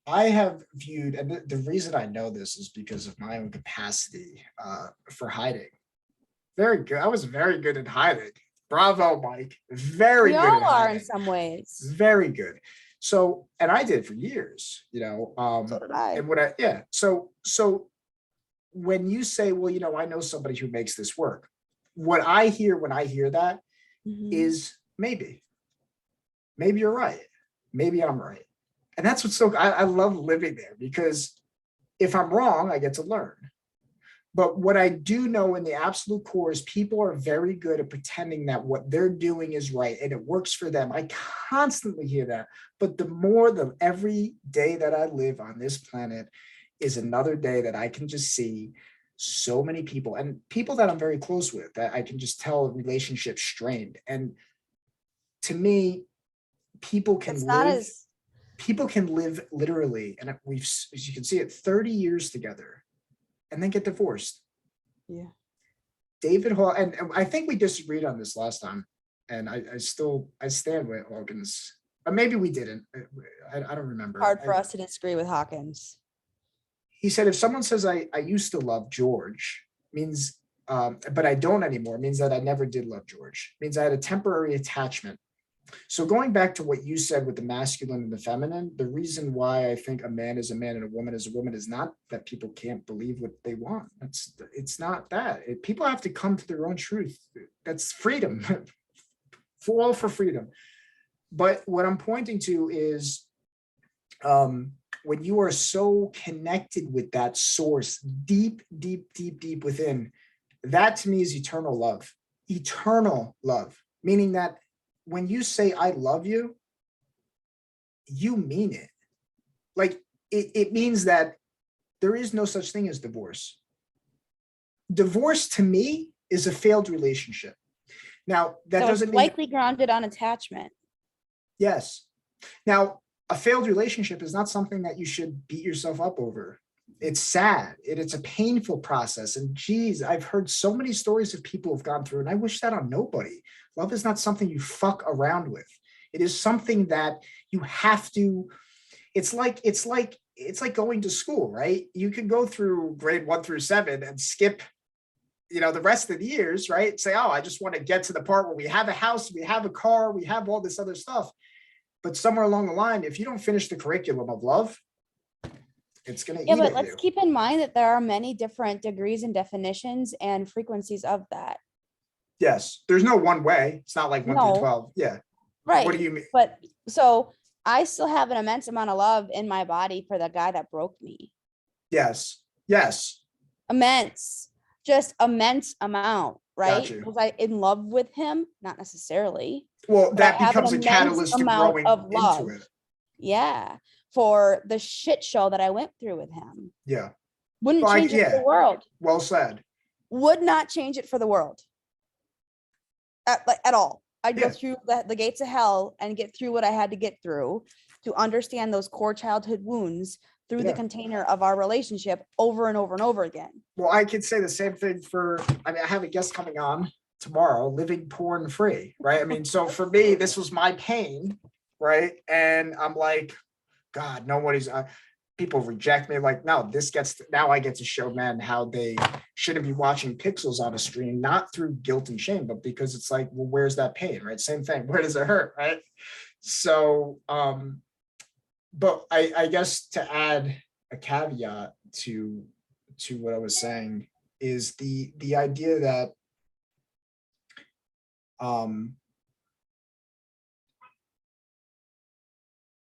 I have viewed, and the reason I know this is because of my own capacity for hiding. Very good. I was very good at hiding. Bravo, Mike. Very good at hiding. We all are in some ways. Very good. So, and I did for years, So did I. And so when you say, well, I know somebody who makes this work, what I hear when I hear that is maybe you're right. Maybe I'm right. And that's what's I love living there, because if I'm wrong, I get to learn. But what I do know in the absolute core is people are very good at pretending that what they're doing is right and it works for them. I constantly hear that. But every day that I live on this planet is another day that I can just see so many people, and people that I'm very close with, that I can just tell relationships strained. And to me, people can live literally, and as you can see it, 30 years together and then get divorced. Yeah. David Hall, and I think we disagreed on this last time, and I stand with Hawkins. But maybe we didn't. I don't remember. Hard for us to disagree with Hawkins. He said, if someone says I used to love George, means but I don't anymore, means that I never did love George. Means I had a temporary attachment. So going back to what you said with the masculine and the feminine, the reason why I think a man is a man and a woman is a woman is not that people can't believe what they want. It's not that. People have to come to their own truth. That's freedom. All for freedom. But what I'm pointing to is when you are so connected with that source, deep within, that to me is eternal love. Eternal love, meaning that when you say I love you, you mean it. Like it means that there is no such thing as divorce. Divorce to me is a failed relationship. Now that doesn't mean likely grounded on attachment. Yes. Now a failed relationship is not something that you should beat yourself up over. It's sad. It's a painful process. And geez, I've heard so many stories of people who've gone through, and I wish that on nobody. Love is not something you fuck around with. It is something that you have to, it's like going to school, right? You can go through grade 1 through 7 and skip, the rest of the years, right? Say, oh, I just want to get to the part where we have a house, we have a car, we have all this other stuff. But somewhere along the line, if you don't finish the curriculum of love, it's going to eat at you. Yeah, but let's keep in mind that there are many different degrees and definitions and frequencies of that. Yes, there's no one way. It's not like 1 through 12. Yeah. Right. What do you mean? But so I still have an immense amount of love in my body for the guy that broke me. Yes. Immense. Just immense amount, right? Got you. Was I in love with him? Not necessarily. Well, but I that have an becomes a immense catalyst to amount growing of into love. it. Yeah. For the shit show that I went through with him. Yeah. Wouldn't Well, change it for the world. Well said. Would not change it for the world. At all. I'd go through the gates of hell and get through what I had to get through to understand those core childhood wounds through the container of our relationship over and over and over again. Well, I could say the same thing I have a guest coming on tomorrow, living porn free, right? I mean, so for me, this was my pain, right? And I'm like, God, nobody's, people reject me. Like, no, now I get to show men how they shouldn't be watching pixels on a screen, not through guilt and shame, but because it's like, well, where's that pain, right? Same thing. Where does it hurt, right? So, but I guess to add a caveat to what I was saying is the idea that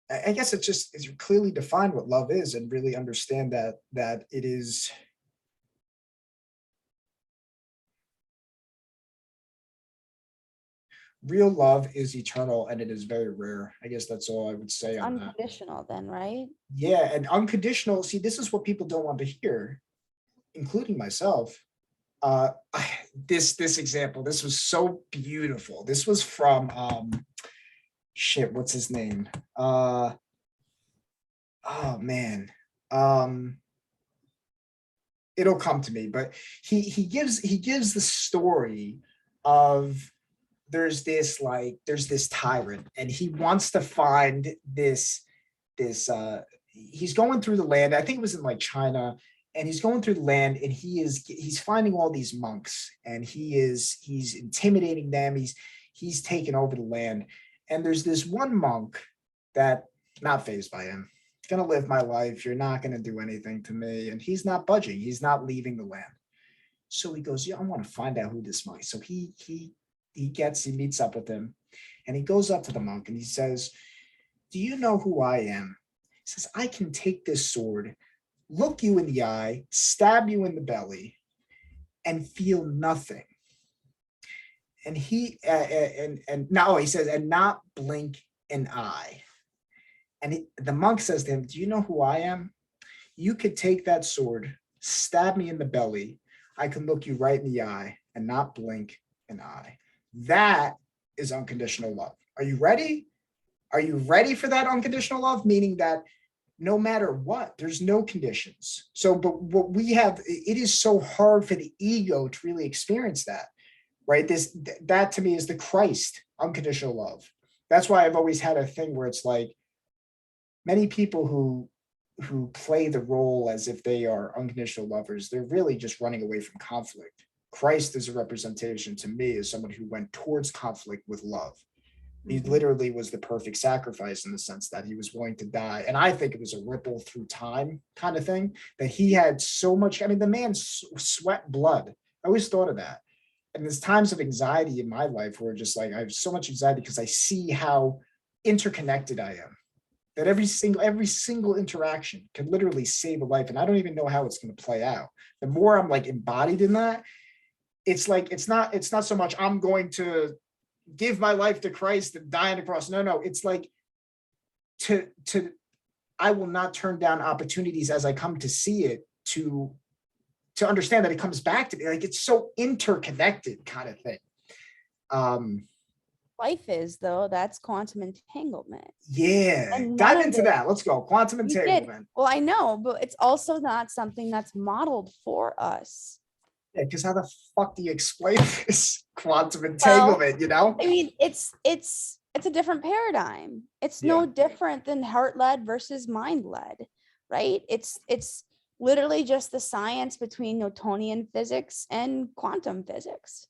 I guess it just is clearly defined what love is and really understand that it is real love is eternal and it is very rare. I guess that's all I would say on that. Unconditional then, right? Yeah, and unconditional. See, this is what people don't want to hear, including myself. This example, this was so beautiful. This was from shit, what's his name? Oh man. It'll come to me, but he gives the story of there's this tyrant and he wants to find this he's going through the land. I think it was in like China, and he's going through the land and he's finding all these monks and he's intimidating them. He's taking over the land. And there's this one monk that not fazed by him. Gonna live my life. You're not gonna do anything to me. And he's not budging. He's not leaving the land. So he goes, yeah, I want to find out who this monk is. So he meets up with him and he goes up to the monk and he says, do you know who I am? He says, I can take this sword, look you in the eye, stab you in the belly, and feel nothing. And he he says, and not blink an eye. And the monk says to him, do you know who I am? You could take that sword, stab me in the belly. I can look you right in the eye and not blink an eye. That is unconditional love. Are you ready? Are you ready for that unconditional love? Meaning that no matter what, there's no conditions. So, but what we have, it is so hard for the ego to really experience that, right? That to me is the Christ unconditional love. That's why I've always had a thing where it's like many people who play the role as if they are unconditional lovers, they're really just running away from conflict. Christ is a representation to me as someone who went towards conflict with love. He literally was the perfect sacrifice in the sense that he was willing to die. And I think it was a ripple through time kind of thing that he had so much. I mean, the man sweat blood. I always thought of that. And there's times of anxiety in my life where just like I have so much anxiety because I see how interconnected I am. That every single interaction can literally save a life. And I don't even know how it's going to play out. The more I'm like embodied in that, it's like it's not so much I'm going to give my life to Christ and die on the cross. No, it's like I will not turn down opportunities as I come to see it to understand that it comes back to me. Like it's so interconnected kind of thing. Life is though, that's quantum entanglement. Yeah, dive into that. Let's go. Quantum entanglement. Well, I know, but it's also not something that's modeled for us. Yeah, because how the fuck do you explain this quantum entanglement? You know, I mean, it's a different paradigm. It's no different than heart-led versus mind-led, right? It's literally just the science between Newtonian physics and quantum physics.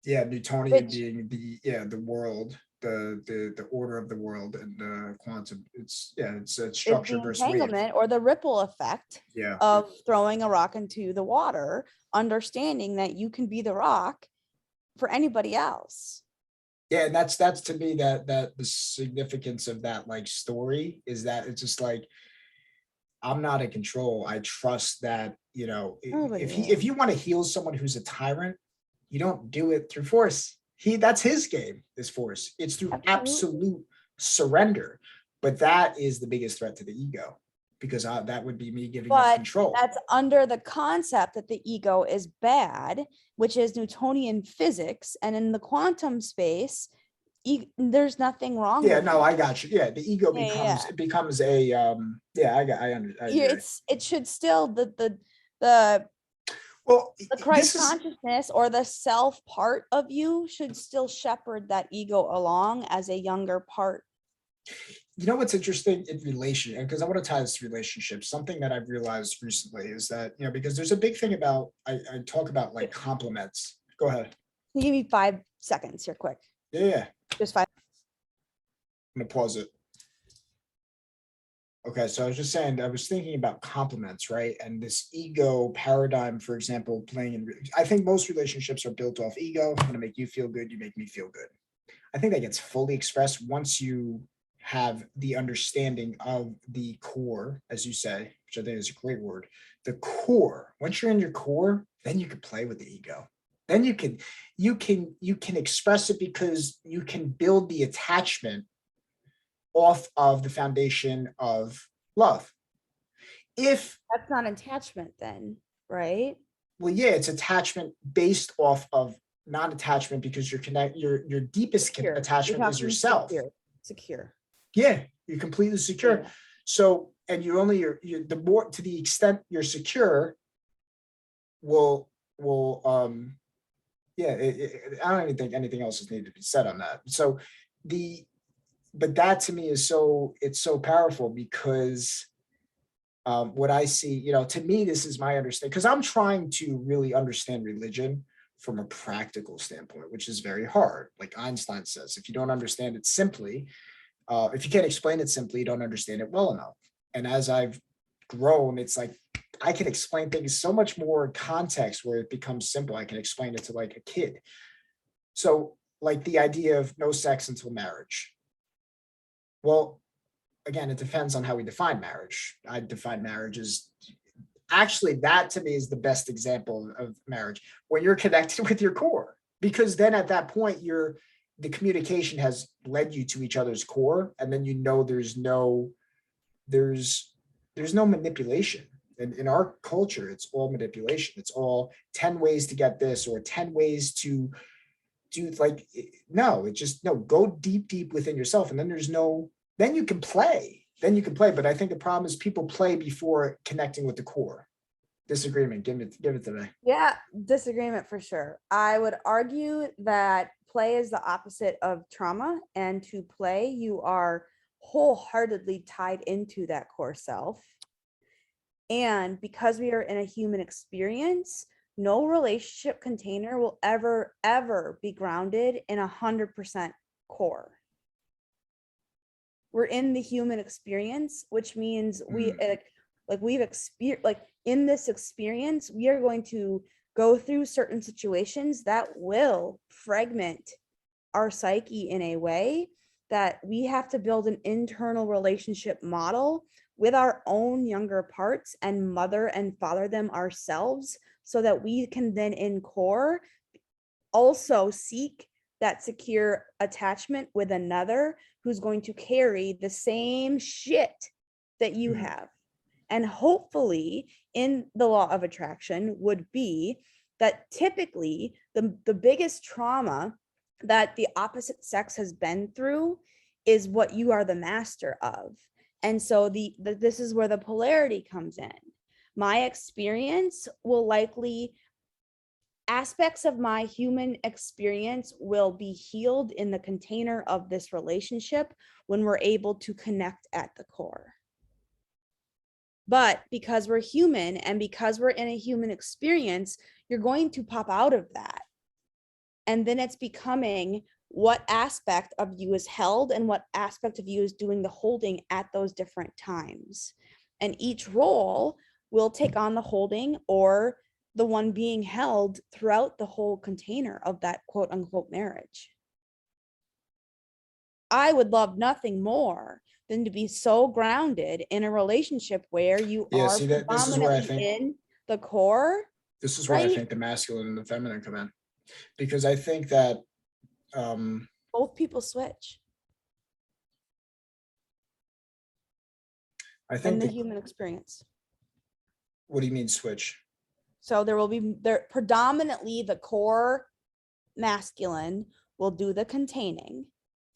Yeah, Newtonian being the world, the order of the world, and quantum. It's structure versus entanglement or the ripple effect. Yeah. Of throwing a rock into the water, understanding that you can be the rock for anybody else. Yeah, and that's to me that the significance of that like story is that it's just like I'm not in control. I trust that, if you want to heal someone who's a tyrant, you don't do it through force. That's his game, is force. It's through Absolutely. absolute surrender. But that is the biggest threat to the ego, because that would be me giving up But control. that's under the concept that the ego is bad, which is Newtonian physics. And in the quantum space, there's nothing wrong Yeah, with no, it. I got you. Yeah, the ego Yeah. becomes a yeah, I agree. It should still the Well, Christ this is, consciousness or the self part of you should still shepherd that ego along as a younger part. you know what's interesting in relation, and because I want to tie this to relationships, something that I've realized recently is that, because there's a big thing about, I talk about like compliments. Go ahead. Can you give me 5 seconds here quick? Yeah, Just 5. I'm gonna pause it. Okay, so I was just saying, I was thinking about compliments, right? And this ego paradigm, for example, I think most relationships are built off ego. I'm gonna make you feel good, you make me feel good. I think that gets fully expressed once you have the understanding of the core, as you say, which I think is a great word. The core, once you're in your core, then you can play with the ego. Then you can express it, because you can build the attachment off of the foundation of love. If That's not attachment then, right? Well, yeah, it's attachment based off of non-attachment, because your deepest Secure. attachment is yourself. Secure. Yeah, you're completely secure. Yeah. So, and you're the more, to the extent you're secure, will yeah, I don't even think anything else is needed to be said on that. So but that to me is it's so powerful, because what I see, to me, this is my understanding, because I'm trying to really understand religion from a practical standpoint, which is very hard. Like Einstein says, if you don't understand it simply, if you can't explain it simply, you don't understand it well enough. And as I've grown, it's like I can explain things so much more in context where it becomes simple. I can explain it to like a kid. So like the idea of no sex until marriage. Well, again, it depends on how we define marriage. I define marriage as, actually, that to me is the best example of marriage, when you're connected with your core, because then at that point, the communication has led you to each other's core, and then there's no manipulation. And in our culture, it's all manipulation. It's all 10 ways to get this, or 10 ways to do, like, no, it's just, no, go deep within yourself. And then you can play. But I think the problem is people play before connecting with the core. Disagreement. Give it to me. Yeah, disagreement for sure. I would argue that play is the opposite of trauma, and to play, you are wholeheartedly tied into that core self. And because we are in a human experience, no relationship container will ever be grounded in 100% core. We're in the human experience, which means we've experienced, like in this experience, we are going to go through certain situations that will fragment our psyche in a way that we have to build an internal relationship model with our own younger parts and mother and father them ourselves, so that we can then in core also seek that secure attachment with another who's going to carry the same shit that you have. And hopefully in the law of attraction would be that typically the biggest trauma that the opposite sex has been through is what you are the master of. And so this is where the polarity comes in. My experience will likely, aspects of my human experience will be healed in the container of this relationship when we're able to connect at the core. But because we're human and because we're in a human experience, you're going to pop out of that. And then it's becoming what aspect of you is held and what aspect of you is doing the holding at those different times. And each role will take on the holding or the one being held throughout the whole container of that quote unquote marriage. I would love nothing more than to be so grounded in a relationship where you are this is where I think in the core. This is where I think the masculine and the feminine come in, because I think that Both people switch I in think the human experience. what do you mean switch? So there will be predominantly the core masculine will do the containing,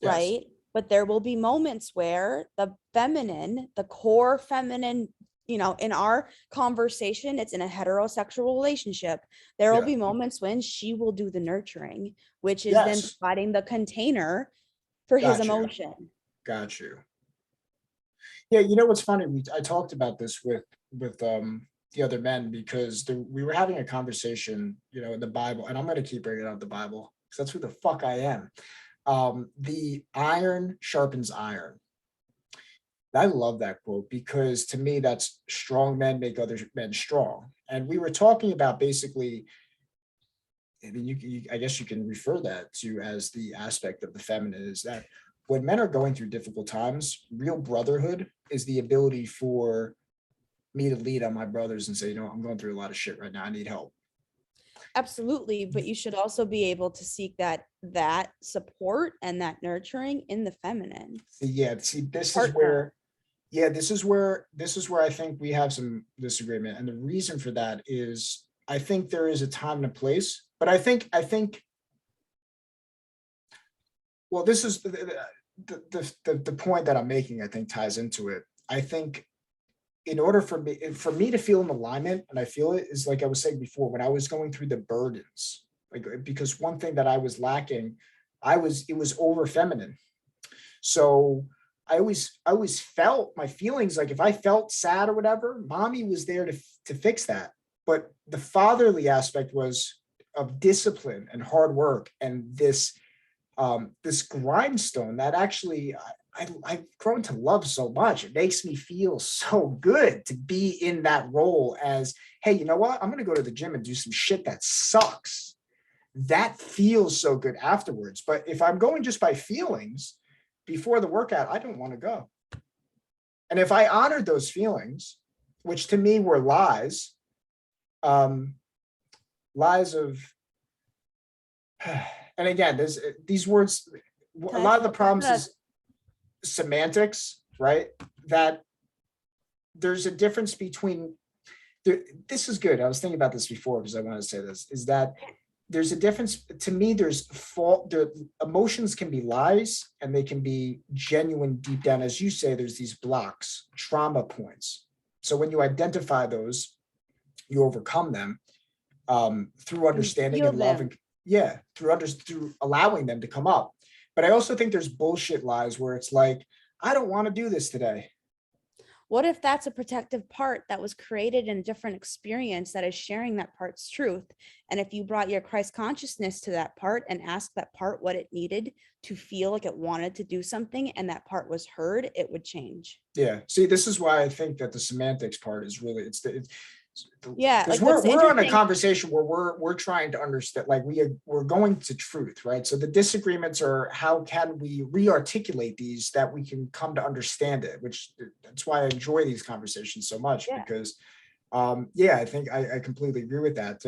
Yes. right? But there will be moments where the feminine, the core feminine, in our conversation, it's in a heterosexual relationship. There will Yeah. be moments when she will do the nurturing, which is then Yes. providing the container for his Got you. emotion. Got you. Yeah, you know what's funny? I talked about this with the other men because we were having a conversation, in the Bible, and I'm going to keep bringing up the Bible because that's who the fuck I am. The iron sharpens iron. I love that quote because to me, that's strong men make other men strong. And we were talking about basically, I mean, I guess you can refer that to as the aspect of the feminine is that when men are going through difficult times, real brotherhood is the ability for me to lead on my brothers and say, I'm going through a lot of shit right now. I need help. Absolutely, but you should also be able to seek that support and that nurturing in the feminine This is partner. where I think we have some disagreement. And the reason for that is I think there is a time and a place, but I think well, this is the point that I'm making, I think ties into it. I think in order for me to feel in alignment, and I feel it is like I was saying before, when I was going through the burdens, like because one thing that I was lacking, it was over feminine. So I always felt my feelings like if I felt sad or whatever, mommy was there to fix that. But the fatherly aspect was of discipline and hard work and this grindstone that actually I've grown to love so much. It makes me feel so good to be in that role as, hey, you know what? I'm going to go to the gym and do some shit that sucks. That feels so good afterwards. But if I'm going just by feelings before the workout, I don't want to go. And if I honored those feelings, which to me were lies of, and again, these words, a lot of the problems is semantics, right? That there's a difference between, this is good. I was thinking about this before because I want to say this, is that there's a difference. To me, there's emotions can be lies and they can be genuine deep down. As you say, there's these blocks, trauma points. So when you identify those, you overcome them through understanding and love. Through allowing them to come up. But I also think there's bullshit lies where it's like, I don't want to do this today. What if that's a protective part that was created in a different experience that is sharing that part's truth? And if you brought your Christ consciousness to that part and asked that part what it needed to feel like it wanted to do something and that part was heard, it would change. Yeah. See, this is why I think that the semantics part is really, because we're on a conversation where we're trying to understand, like we're going to truth, right? So the disagreements are how can we re-articulate these that we can come to understand it, which that's why I enjoy these conversations so much because I think I completely agree with that.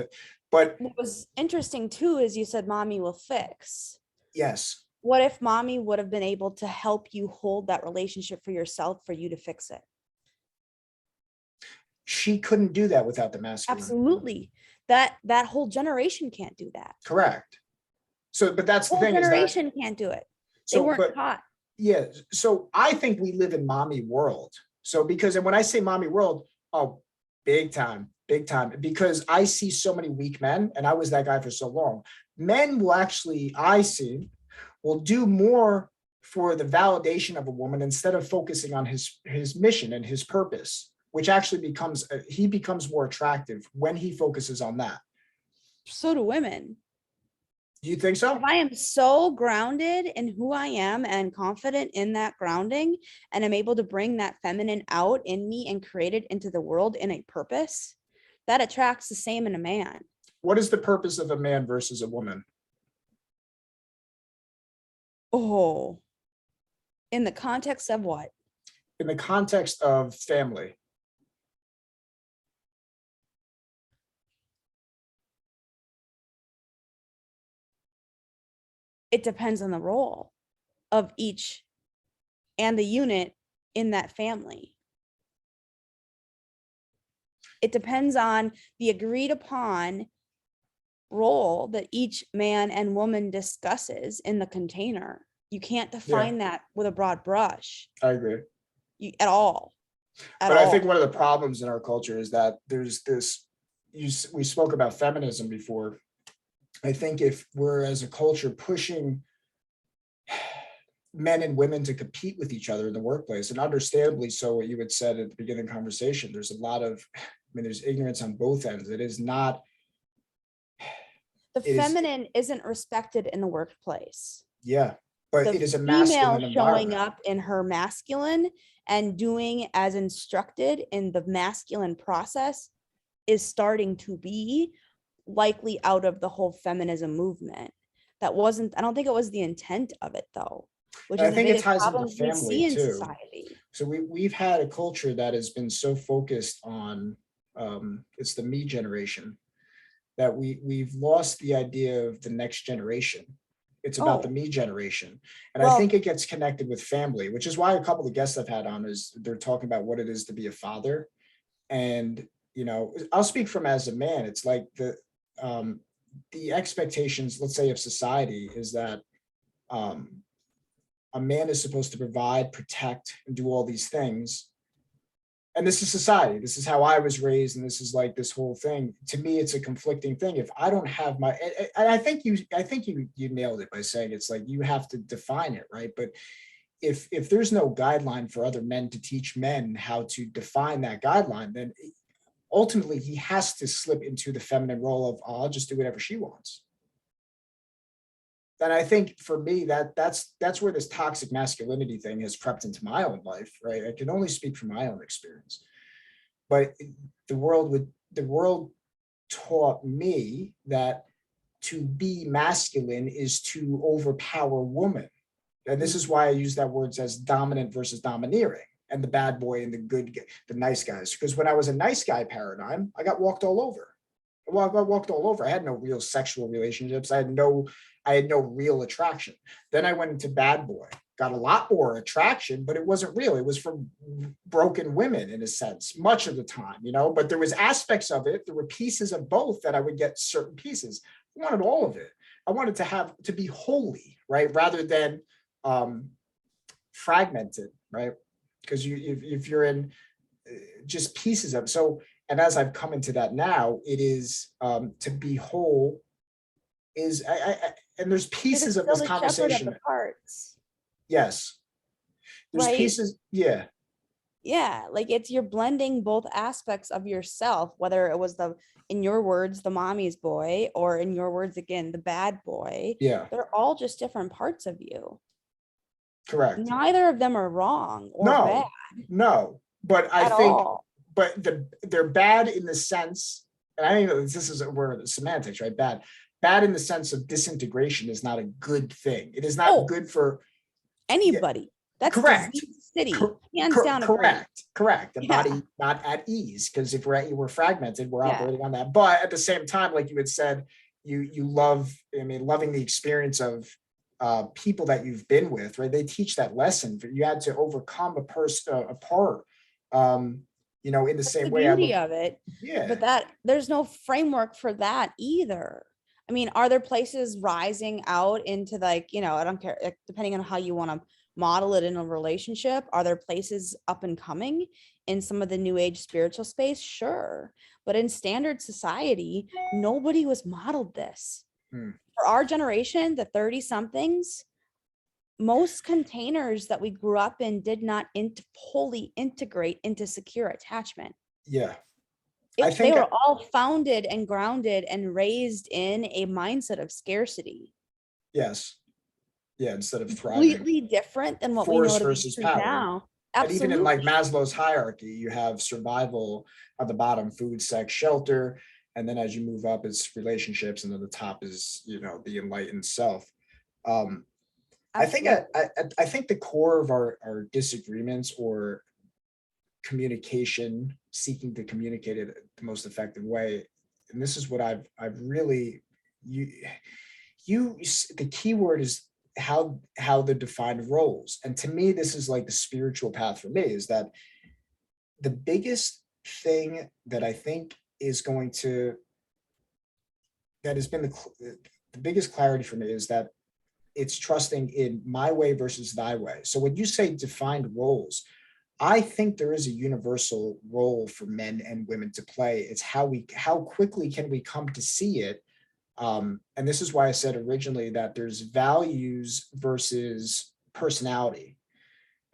But what was interesting too is you said mommy will fix. Yes. What if mommy would have been able to help you hold that relationship for yourself for you to fix it? She couldn't do that without the masculine. Absolutely. That whole generation can't do that. Correct. So, but that's the thing is that generation can't do it. They weren't taught. Yeah. So I think we live in mommy world. So because, and when I say mommy world, oh, big time, because I see so many weak men and I was that guy for so long. Men will actually, will do more for the validation of a woman instead of focusing on his mission and his purpose, which actually he becomes more attractive when he focuses on that. So do women. Do you think so? If I am so grounded in who I am and confident in that grounding, and I'm able to bring that feminine out in me and create it into the world in a purpose, that attracts the same in a man. What is the purpose of a man versus a woman? Oh, in the context of what? In the context of family. it depends on the role of each and the unit in that family. It depends on the agreed upon role that each man and woman discusses in the container. You can't define that with a broad brush. I agree. At all. But I think one of the problems in our culture is that there's this, we spoke about feminism before. I think if we're as a culture pushing men and women to compete with each other in the workplace, and understandably so, what you had said at the beginning of the conversation, there's a lot of, there's ignorance on both ends. It is not. The feminine isn't respected in the workplace. Yeah, but it is a masculine environment. Showing up in her masculine and doing as instructed in the masculine process is starting to be likely out of the whole feminism movement. That wasn't, I don't think it was the intent of it though. Which I think it ties into family too. Society. So we've had a culture that has been so focused on, it's the me generation, that we've lost the idea of the next generation. It's about the me generation. And I think it gets connected with family, which is why a couple of guests I've had on is they're talking about what it is to be a father. And, you know, I'll speak from as a man, it's like the expectations, let's say, of society is that a man is supposed to provide, protect, and do all these things. And this is society. This is how I was raised. And this is like this whole thing. To me, it's a conflicting thing. If I don't have my, and I think you nailed it by saying it's like, you have to define it, right? But if there's no guideline for other men to teach men how to define that guideline, then ultimately he has to slip into the feminine role of, oh, I'll just do whatever she wants. And I think for me, that's where this toxic masculinity thing has crept into my own life, right? I can only speak from my own experience, but the world taught me that to be masculine is to overpower woman. And this is why I use that words as dominant versus domineering, and the bad boy and the nice guys. Because when I was a nice guy paradigm, I got walked all over. Well, I got walked all over. I had no real sexual relationships. I had no real attraction. Then I went into bad boy, got a lot more attraction, but it wasn't real. It was from broken women in a sense, much of the time, you know, but there was aspects of it. There were pieces of both that I would get certain pieces. I wanted all of it. I wanted to be holy, right? Rather than fragmented, right? Because if you're in just pieces of it. So, and as I've come into that now, it is to be whole is and there's pieces of this conversation. Of the parts. Yes. There's pieces. Yeah. Yeah. Like you're blending both aspects of yourself, whether it was in your words, the mommy's boy, or in your words, again, the bad boy. Yeah. They're all just different parts of you. Correct. Neither of them are wrong or bad. No, but I think, but they're bad in the sense, and I think this is where the semantics, right? Bad in the sense of disintegration is not a good thing. It is not good for anybody. Yeah. That's correct. City. Hands down. Correct. The body not at ease, because if we're fragmented, we're operating on that. But at the same time, like you had said, you love, loving the experience of people that you've been with, right? They teach that lesson. You had to overcome a part. In the same way. Beauty of it. Yeah. But there's no framework for that either. I mean, are there places rising out into I don't care, depending on how you want to model it in a relationship, are there places up and coming in some of the new age spiritual space? Sure. But in standard society, nobody was modeled this. For our generation, the 30 somethings, most containers that we grew up in did not wholly integrate into secure attachment. Yeah. They were all founded and grounded and raised in a mindset of scarcity. Yes. Yeah, instead of thriving. Completely different than what we know versus power now. Absolutely. And even in like Maslow's hierarchy, you have survival at the bottom, food, sex, shelter. And then as you move up, it's relationships. And then the top is, the enlightened self. I think the core of our disagreements or communication, seeking to communicate it the most effective way, and this is what I've really, the key word is how they're defined roles. And to me, this is like the spiritual path for me, is that the biggest thing that I think is going to, that has been the biggest clarity for me, is that it's trusting in my way versus thy way. So when you say defined roles, I think there is a universal role for men and women to play. It's how quickly can we come to see it. And this is why I said originally that there's values versus personality,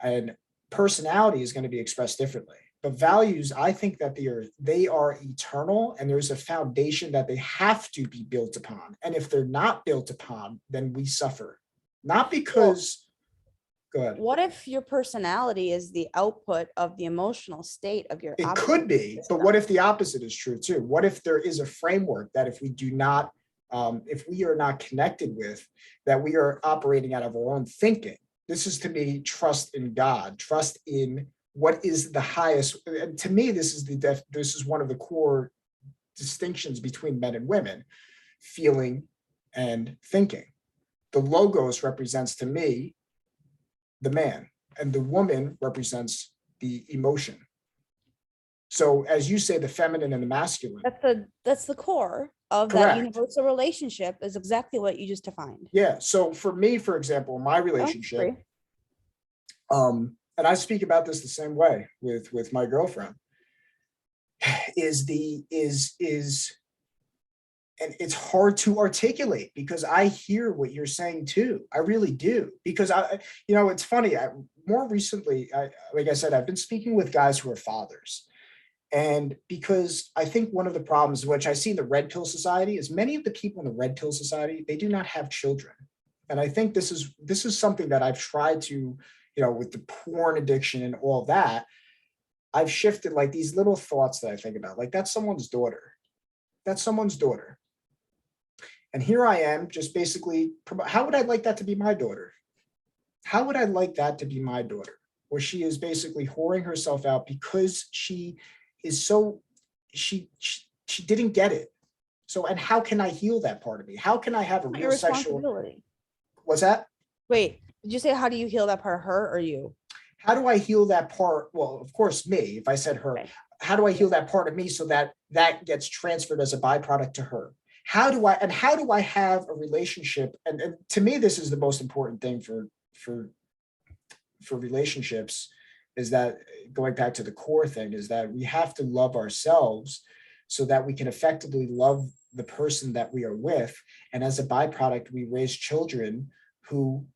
and personality is going to be expressed differently. But values, I think that they are eternal, and there's a foundation that they have to be built upon. And if they're not built upon, then we suffer. Not because, go ahead. What if your personality is the output of the emotional state of your It could be, but what if the opposite is true too? What if there is a framework that if we are not connected with, that we are operating out of our own thinking? This is, to me, trust in God, trust in what is the highest. And to me, this is one of the core distinctions between men and women: feeling and thinking. The logos represents, to me, the man, and the woman represents the emotion. So as you say, the feminine and the masculine. That's the core of Correct. that universal relationship, is exactly what you just defined. Yeah. So for me, for example, my relationship, and I speak about this the same way with my girlfriend, and it's hard to articulate, because I hear what you're saying too. I really do. Because it's funny. More recently, like I said, I've been speaking with guys who are fathers. And because I think one of the problems, which I see in the Red Pill Society, is many of the people in the Red Pill Society, they do not have children. And I think this is something that I've tried to, with the porn addiction and all that, I've shifted, like, these little thoughts that I think about, like, that's someone's daughter. That's someone's daughter. And here I am, just basically, how would I like that to be my daughter? How would I like that to be my daughter? Where she is basically whoring herself out because she is so, she didn't get it. So, and how can I heal that part of me? How can I have a real sexual? What's that? Wait, did you say, how do you heal that part of her or you? How do I heal that part? Well, of course, me. If I said her, okay. How do I heal that part of me so that gets transferred as a byproduct to her? How do I have a relationship? And to me, this is the most important thing for relationships, is that, going back to the core thing, is that we have to love ourselves so that we can effectively love the person that we are with. And as a byproduct, we raise children who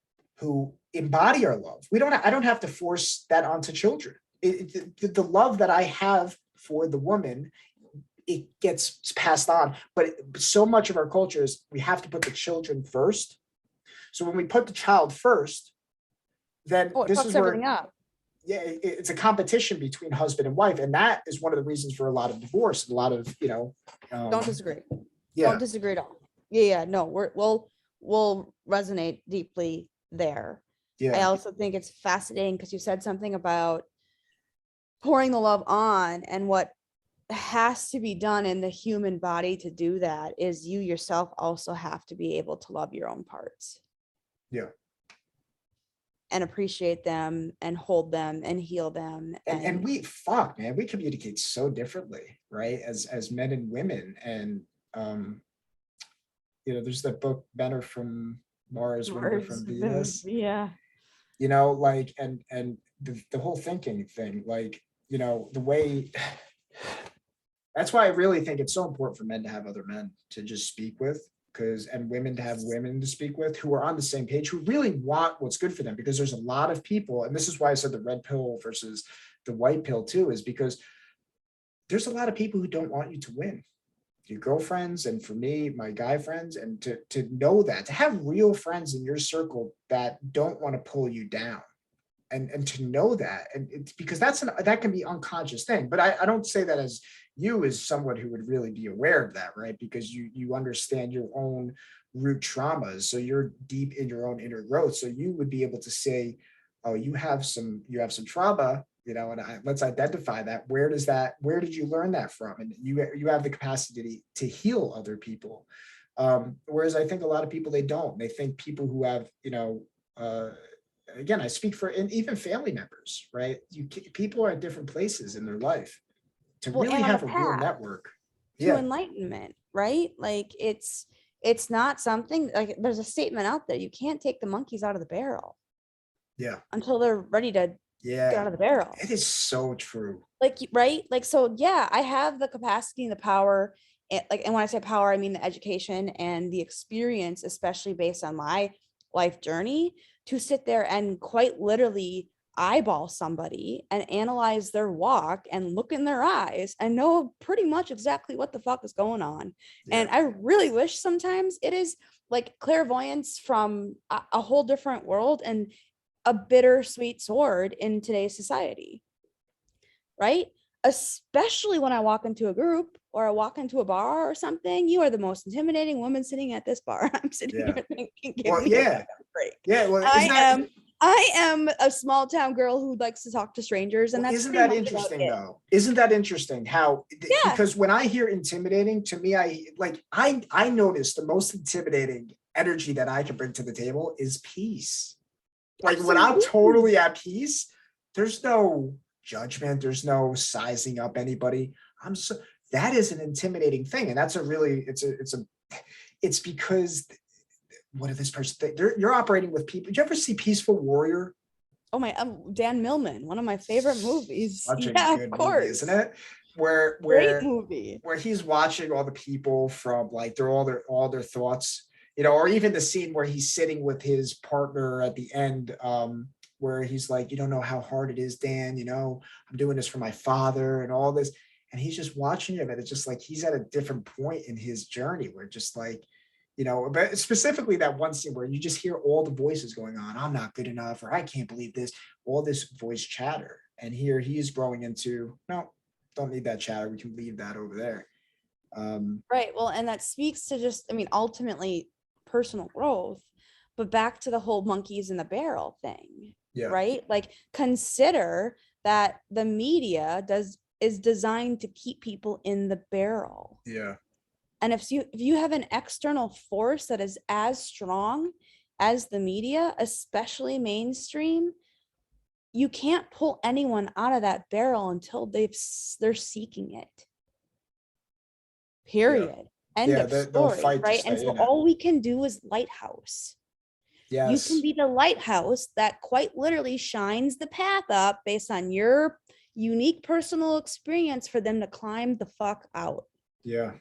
embody our love. I don't have to force that onto children. The love that I have for the woman, it gets passed on. But so much of our culture is, we have to put the children first. So when we put the child first, then this is where, yeah, it's a competition between husband and wife. And that is one of the reasons for a lot of divorce, and a lot of, don't disagree. Yeah. Don't disagree at all. Yeah. No, we'll resonate deeply there. Yeah. I also think it's fascinating because you said something about pouring the love on, and what has to be done in the human body to do that is you yourself also have to be able to love your own parts. Yeah. And appreciate them and hold them and heal them. And we communicate so differently, right? As men and women. And there's that book, Men Are From Mars, Women Are From Venus. Yeah. Like, and the whole thinking thing, like, the way, that's why I really think it's so important for men to have other men to just speak with, and women to have women to speak with who are on the same page, who really want what's good for them. Because there's a lot of people, and this is why I said the red pill versus the white pill too, is because there's a lot of people who don't want you to win. Your girlfriends, and for me, my guy friends, and to know that, to have real friends in your circle that don't want to pull you down, and to know that, and it's because that can be unconscious thing. But I don't say that as you, as someone who would really be aware of that, right? Because you understand your own root traumas, so you're deep in your own inner growth, so you would be able to say, oh, you have some trauma, and let's identify that. Where did you learn that from? And you have the capacity to heal other people. Whereas I think a lot of people, they don't. They think people who have, again, I speak for, and even family members, right? People are at different places in their life to Well, really and on the have a real path network. to Yeah, enlightenment, right? Like it's not something like there's a statement out there. You can't take the monkeys out of the barrel yeah, until they're ready to get yeah. out of the barrel. It is so true. Like, right? Like, so yeah, I have the capacity and the power. And when I say power, I mean the education and the experience, especially based on my life journey, to sit there and quite literally eyeball somebody and analyze their walk and look in their eyes and know pretty much exactly what the fuck is going on. Yeah, And I really wish sometimes it is like clairvoyance from a whole different world and a bittersweet sword in today's society, right? Especially when I walk into a group or I walk into a bar or something, you are the most intimidating woman sitting at this bar. I'm sitting yeah. here thinking, give Well, me a yeah, fucking break. yeah. Well, I am I am a small town girl who likes to talk to strangers, and that's isn't pretty that much about interesting it. though? Isn't that interesting how, Yeah. because when I hear intimidating, to me, I notice the most intimidating energy that I can bring to the table is peace. Like when I'm Absolutely. totally at peace, there's no judgment, there's no sizing up anybody. That is an intimidating thing. And that's a really, it's because what is this person? You're operating with people. Did you ever see Peaceful Warrior? Oh my, Dan Millman, one of my favorite movies. Such a Yeah, of good movie, course. isn't it? Where Great where movie. where he's watching all the people from like all their thoughts, or even the scene where he's sitting with his partner at the end, where he's like, you don't know how hard it is, Dan, I'm doing this for my father and all this. And he's just watching him, and it's just like he's at a different point in his journey where just like, but specifically that one scene where you just hear all the voices going on. I'm not good enough, or I can't believe this, all this voice chatter. And here he is growing into, no, don't need that chatter. We can leave that over there. Right. Well, and that speaks to just, I mean, ultimately personal growth, but back to the whole monkeys in the barrel thing, Yeah, right? Like consider that the media is designed to keep people in the barrel. yeah, And if you have an external force that is as strong as the media, especially mainstream, you can't pull anyone out of that barrel until they're seeking it. yeah, Period. End yeah. of They'll story, fight to right? And stay so in it. all we can do is lighthouse. You can Yes. be the lighthouse that quite literally shines the path up based on your unique personal experience for them to climb the fuck out. Yeah.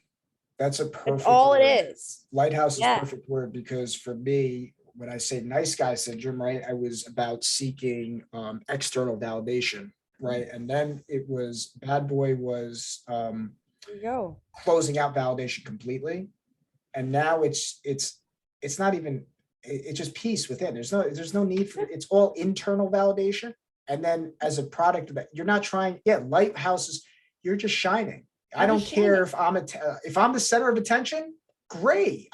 That's a That's perfect all it word. is. Lighthouse is Yeah. perfect word, because for me, when I say nice guy syndrome, right, I was about seeking external validation, right? And then it was bad boy was There you go. closing out validation completely. And now it's not even, it's just peace within. There's no need for, it's all internal validation. And then as a product of that, you're not trying, yeah, lighthouses, you're just shining. I You're don't just care shining. if I'm the center of attention, great.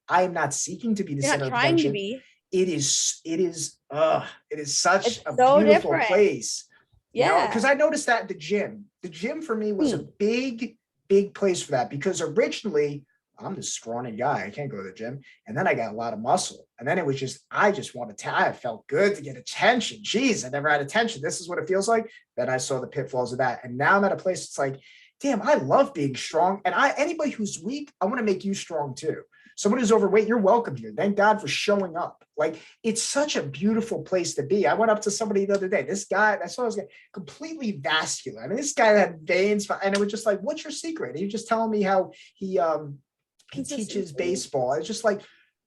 I am not seeking to be the You're not center of trying to attention. be. It is such It's a so beautiful different. place, because Yeah. I noticed that the gym. The gym for me was a Hmm. big place for that, because originally I'm this scrawny guy. I can't go to the gym. And then I got a lot of muscle. And then it was just, I just wanted to, I felt good to get attention. Jeez, I never had attention. This is what it feels like. Then I saw the pitfalls of that. And now I'm at a place, it's like, damn, I love being strong. And anybody who's weak, I want to make you strong too. Someone who's overweight, you're welcome here. Thank God for showing up. Like, it's such a beautiful place to be. I went up to somebody the other day. This guy, I saw this guy completely vascular. I mean, this guy had veins, and it was just like, what's your secret? And he was just telling me how he teaches baseball. It's just like,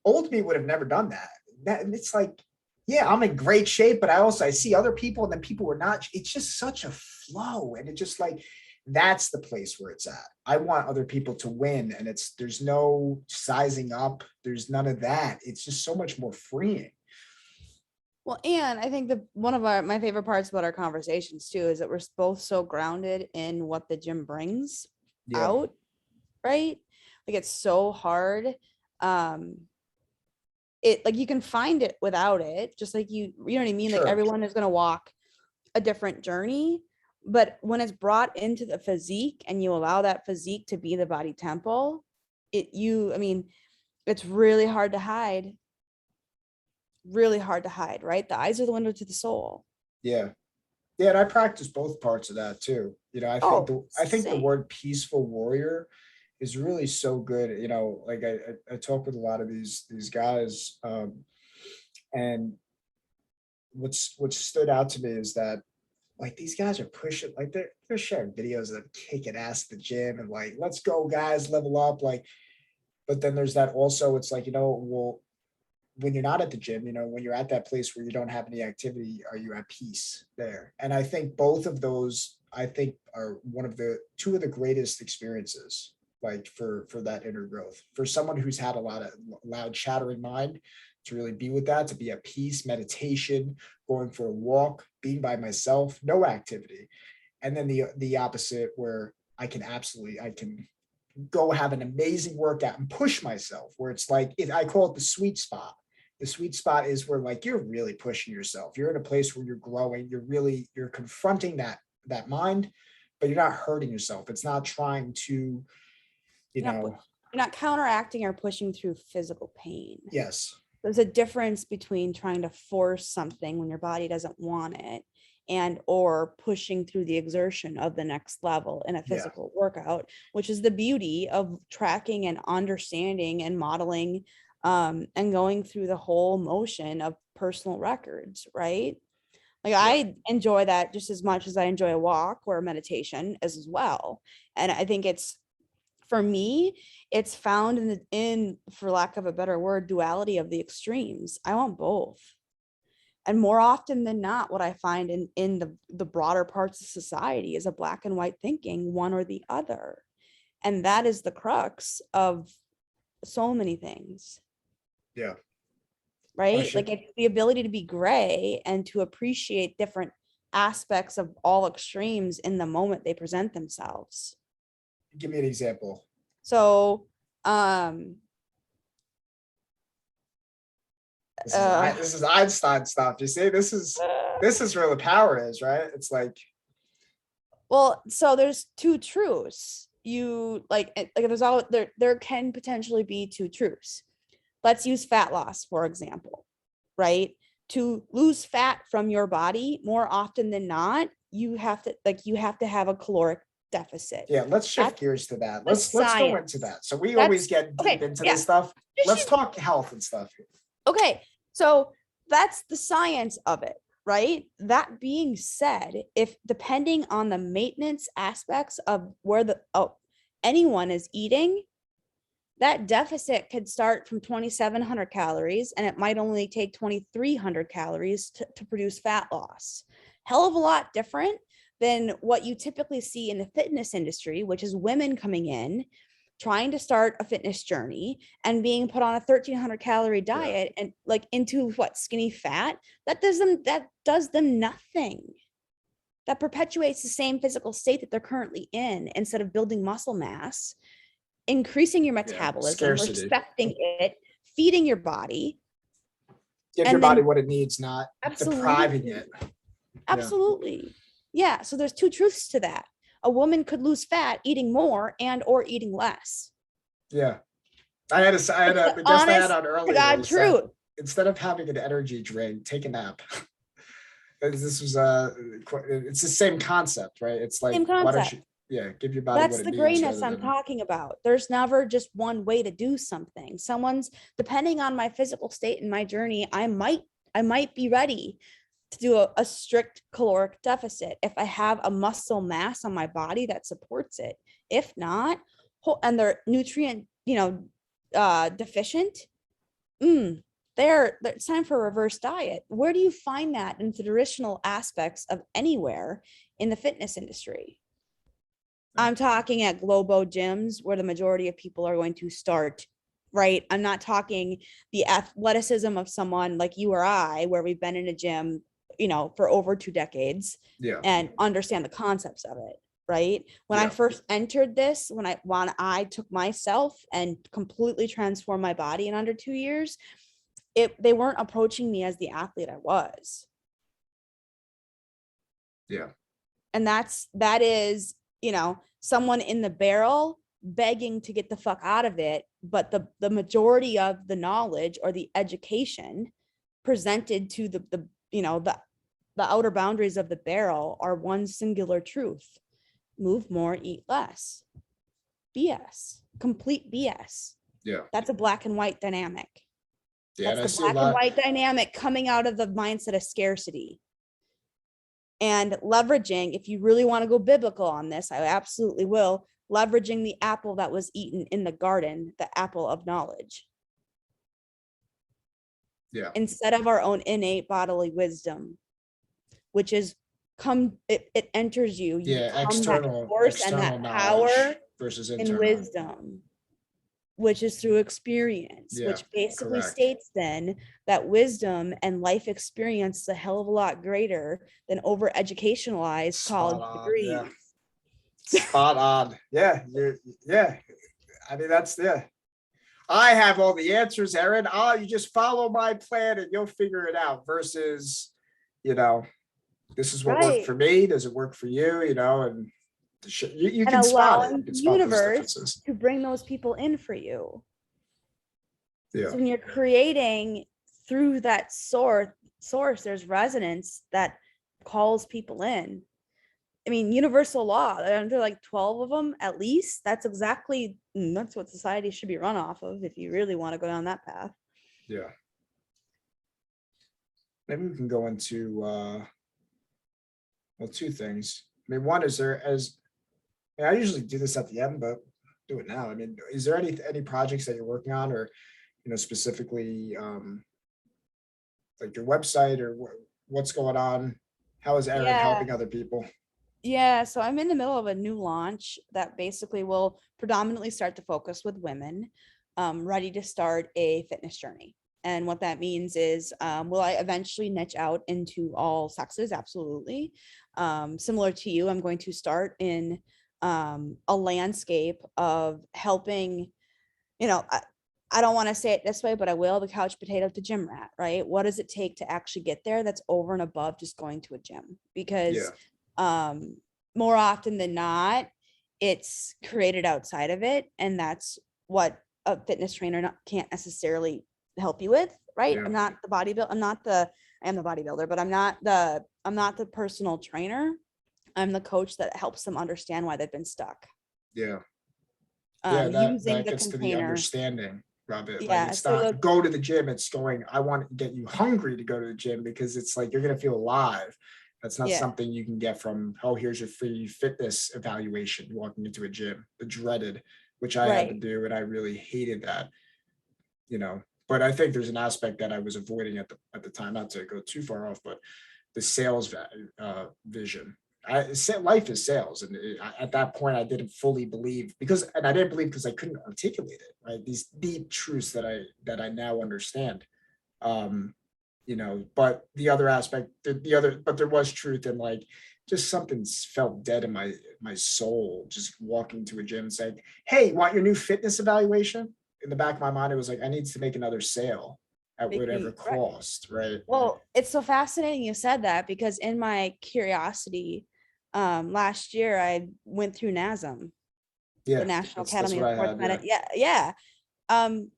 old me would have never done that. And it's like, yeah, I'm in great shape, but I see other people, and then people were not. It's just such a flow, and it just like, that's the place where it's at. I want other people to win, and there's no sizing up. There's none of that. It's just so much more freeing. Well, and I think one of my favorite parts about our conversations too is that we're both so grounded in what the gym brings Yeah, out, right? Like it's so hard. It like you can find it without it, just like you know what I mean? Like sure. everyone is gonna walk a different journey, but when it's brought into the physique and you allow that physique to be the body temple, I mean, It's really hard to hide. Really hard to hide, right? The eyes are the window to the soul. Yeah. Yeah, and I practice both parts of that too. Oh, I think the same. word peaceful warrior is really so good. Like I talk with a lot of these guys, and what stood out to me is that like these guys are pushing, like they're sharing videos of them kicking ass at the gym and like, let's go guys, level up. Like, but then there's that also, it's like, well, when you're not at the gym, when you're at that place where you don't have any activity, are you at peace there? And I think both of those, I think, are two of the greatest experiences, like for that inner growth. For someone who's had a lot of loud chattering mind, to really be with that, to be at peace, meditation, going for a walk, being by myself, no activity. And then the opposite, where I can go have an amazing workout and push myself, where it's like, I call it the sweet spot. The sweet spot is where like you're really pushing yourself. You're in a place where you're growing. You're confronting that mind, but you're not hurting yourself. It's not trying to, You're not counteracting or pushing through physical pain. Yes. There's a difference between trying to force something when your body doesn't want it and or pushing through the exertion of the next level in a physical workout, which is the beauty of tracking and understanding and modeling and going through the whole motion of personal records, right? Like I enjoy that just as much as I enjoy a walk or a meditation as well. And I think for me, it's found in, for lack of a better word, duality of the extremes. I want both. And more often than not, what I find in the broader parts of society is a black and white thinking, one or the other. And that is the crux of so many things. Yeah. Right? Like it's the ability to be gray and to appreciate different aspects of all extremes in the moment they present themselves. Give me an example. So, this is Einstein stuff. You see, this is where the power is, right? It's like, well, so there's two truths. You like there's all there can potentially be two truths. Let's use fat loss, for example, right? To lose fat from your body, more often than not, you have to have a caloric deficit. Yeah, let's shift gears to that. Let's go into that. So we always get deep into this stuff. Let's talk health and stuff here. Okay, so that's the science of it, right? That being said, if depending on the maintenance aspects of where anyone is eating, that deficit could start from 2,700 calories and it might only take 2,300 calories to produce fat loss. Hell of a lot different than what you typically see in the fitness industry, which is women coming in, trying to start a fitness journey and being put on a 1,300 calorie diet and like into skinny fat. That does them nothing. That perpetuates the same physical state that they're currently in instead of building muscle mass, increasing your metabolism, respecting it, feeding your body. Give your body what it needs, not depriving it. Absolutely. Yeah. So there's two truths to that. A woman could lose fat eating more and or eating less. Yeah. I had a guest I had on earlier. God truth. Instead of having an energy drink, take a nap. This was it's the same concept, right? It's like, why don't you give your body that's the grayness I'm talking about. There's never just one way to do something. Depending on my physical state and my journey, I might be ready to do a strict caloric deficit if I have a muscle mass on my body that supports it. If not, and they're nutrient deficient, it's time for a reverse diet. Where do you find that in the traditional aspects of anywhere in the fitness industry? I'm talking at Globo gyms where the majority of people are going to start, right? I'm not talking the athleticism of someone like you or I, where we've been in a gym, for over 2 decades and understand the concepts of it, right? When I first entered this, when I took myself and completely transformed my body in under 2 years, they weren't approaching me as the athlete I was. Yeah. And that is, someone in the barrel begging to get the fuck out of it, but the majority of the knowledge or the education presented to the outer boundaries of the barrel are one singular truth: move more, eat less. BS, complete BS. Yeah. That's a black and white dynamic. Yeah. That's the black and white dynamic coming out of the mindset of scarcity. And leveraging, if you really want to go biblical on this, I absolutely will, leveraging the apple that was eaten in the garden, the apple of knowledge. Yeah. Instead of our own innate bodily wisdom, which is it enters you. Yeah, become external that force and that knowledge power versus and internal wisdom, which is through experience, Yeah, which basically correct. states then that wisdom and life experience is a hell of a lot greater than over educationalized college degrees. Yeah. Spot on. Yeah, yeah. I mean, I have all the answers, Erin. Oh, you just follow my plan and you'll figure it out. Versus, this is what worked for me. Does it work for you? And you can spot it. Allowing The the universe differences to bring those people in for you. Yeah. So when you're creating through that source, there's resonance that calls people in. I mean, universal law, there are like 12 of them at least. That's what society should be run off of if you really want to go down that path. Yeah. Maybe we can go into two things. I mean, one is I usually do this at the end, but do it now. I mean, is there any projects that you're working on, or specifically like your website, or what's going on? How is Erin helping other people? Yeah, so I'm in the middle of a new launch that basically will predominantly start to focus with women ready to start a fitness journey. And what that means is, will I eventually niche out into all sexes? Absolutely. Similar to you, I'm going to start in a landscape of helping, I don't want to say it this way, but I will, the couch potato to gym rat, right? What does it take to actually get there that's over and above just going to a gym? Because more often than not, it's created outside of it. And that's what a fitness trainer can't necessarily help you with, right? I'm not the bodybuilder. I am the bodybuilder, but I'm not the personal trainer. I'm the coach that helps them understand why they've been stuck. Yeah. Using that the gets container. To the understanding of it. Yeah, like it's not go to the gym. It's going, I want to get you hungry to go to the gym, because it's like you're going to feel alive. That's not something you can get from, here's your free fitness evaluation walking into a gym, the dreaded, which I had to do. And I really hated that, but I think there's an aspect that I was avoiding at the time, not to go too far off, but the sales vision. Life is sales. And at that point, I didn't fully believe and I didn't believe because I couldn't articulate it, right? These deep truths that I now understand. But the other aspect, but there was truth in, like, just something felt dead in my soul, just walking to a gym and saying, hey, want your new fitness evaluation? In the back of my mind, it was like, I need to make another sale at whatever cost, right? Well, it's so fascinating you said that, because in my curiosity, last year I went through NASM, the National Academy of Sports Medicine.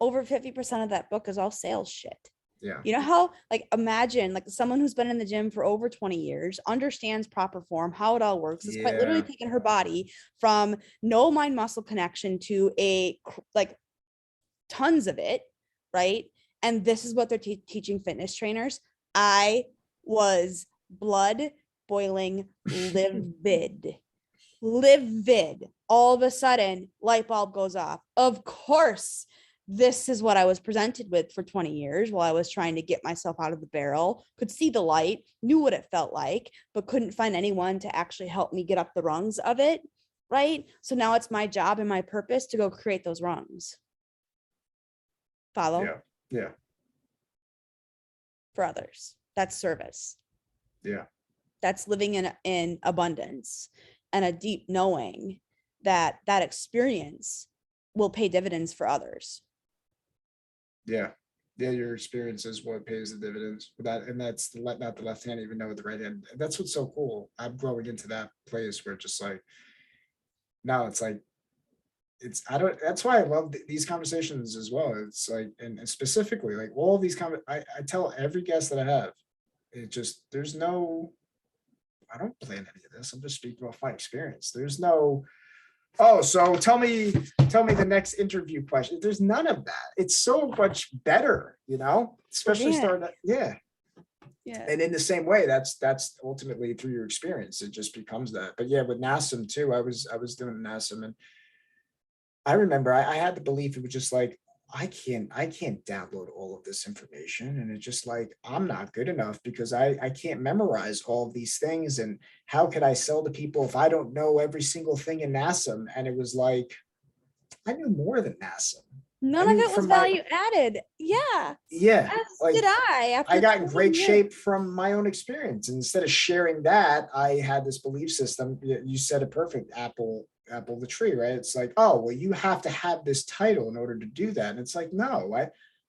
Over 50% of that book is all sales shit. Yeah. You know how, like, imagine like someone who's been in the gym for over 20 years, understands proper form, how it all works. It's quite literally taking her body from no mind muscle connection to tons of it, right? And this is what they're teaching fitness trainers. I was blood boiling livid. All of a sudden, light bulb goes off. Of course, this is what I was presented with for 20 years while I was trying to get myself out of the barrel, could see the light, knew what it felt like, but couldn't find anyone to actually help me get up the rungs of it, right? So now it's my job and my purpose to go create those rungs. Follow? Yeah. For others. That's service. Yeah. That's living in abundance and a deep knowing that experience will pay dividends for others. Yeah, your experience is what pays the dividends. That's not the left hand, even know the right hand. That's what's so cool. I'm growing into that place where just like now it's like that's why I love these conversations as well. It's like, and specifically like all these I tell every guest that I have, it just, there's no, I don't plan any of this. I'm just speaking off my experience. There's no, oh, so tell me the next interview question. There's none of that. It's so much better, especially starting, yeah. Yeah. And in the same way, that's ultimately through your experience, it just becomes that. But yeah, with NASM too, I was doing NASM, and I remember I had the belief it was just like, I can't download all of this information. And it's just like, I'm not good enough because I can't memorize all of these things. And how could I sell to people if I don't know every single thing in NASM? And it was like, I knew more than NASM. None of it was value added. Yeah. Yeah. As did I. I got in great shape from my own experience. And instead of sharing that, I had this belief system. You said it perfect, apple the tree, right? It's like, oh, well, you have to have this title in order to do that. And it's like, no,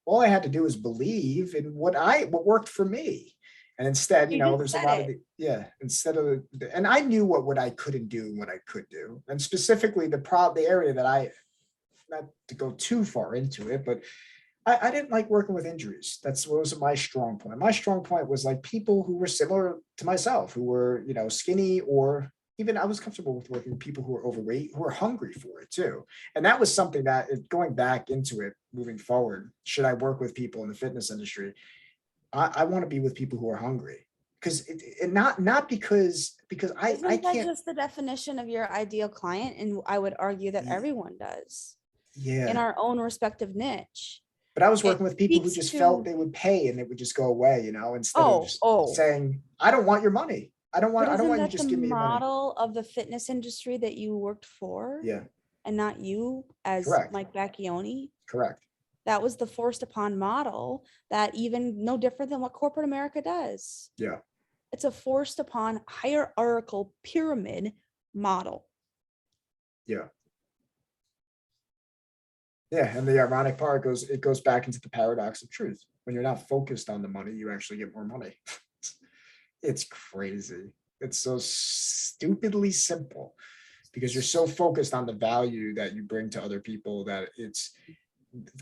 all I had to do is believe in what worked for me. And instead, there's a lot of instead of and I knew what I couldn't do and what I could do. And specifically the area that not to go too far into it, but I didn't like working with injuries. That's what was my strong point. My strong point was like people who were similar to myself, who were, skinny, or even I was comfortable with working with people who were overweight, who were hungry for it too. And that was something that, going back into it, moving forward, should I work with people in the fitness industry? I want to be with people who are hungry. Because not because I can't. That's just the definition of your ideal client, and I would argue that everyone does. Yeah. In our own respective niche. But I was working with people who just felt they would pay and it would just go away, instead of just saying, I don't want your money. I don't want you just give me your money. Model of the fitness industry that you worked for. Yeah. And not you as Mike Bacchioni. Correct. That was the forced upon model that even no different than what corporate America does. Yeah. It's a forced upon hierarchical pyramid model. Yeah. Yeah, and the ironic part goes back into the paradox of truth. When you're not focused on the money, you actually get more money. It's crazy. It's so stupidly simple because you're so focused on the value that you bring to other people that it's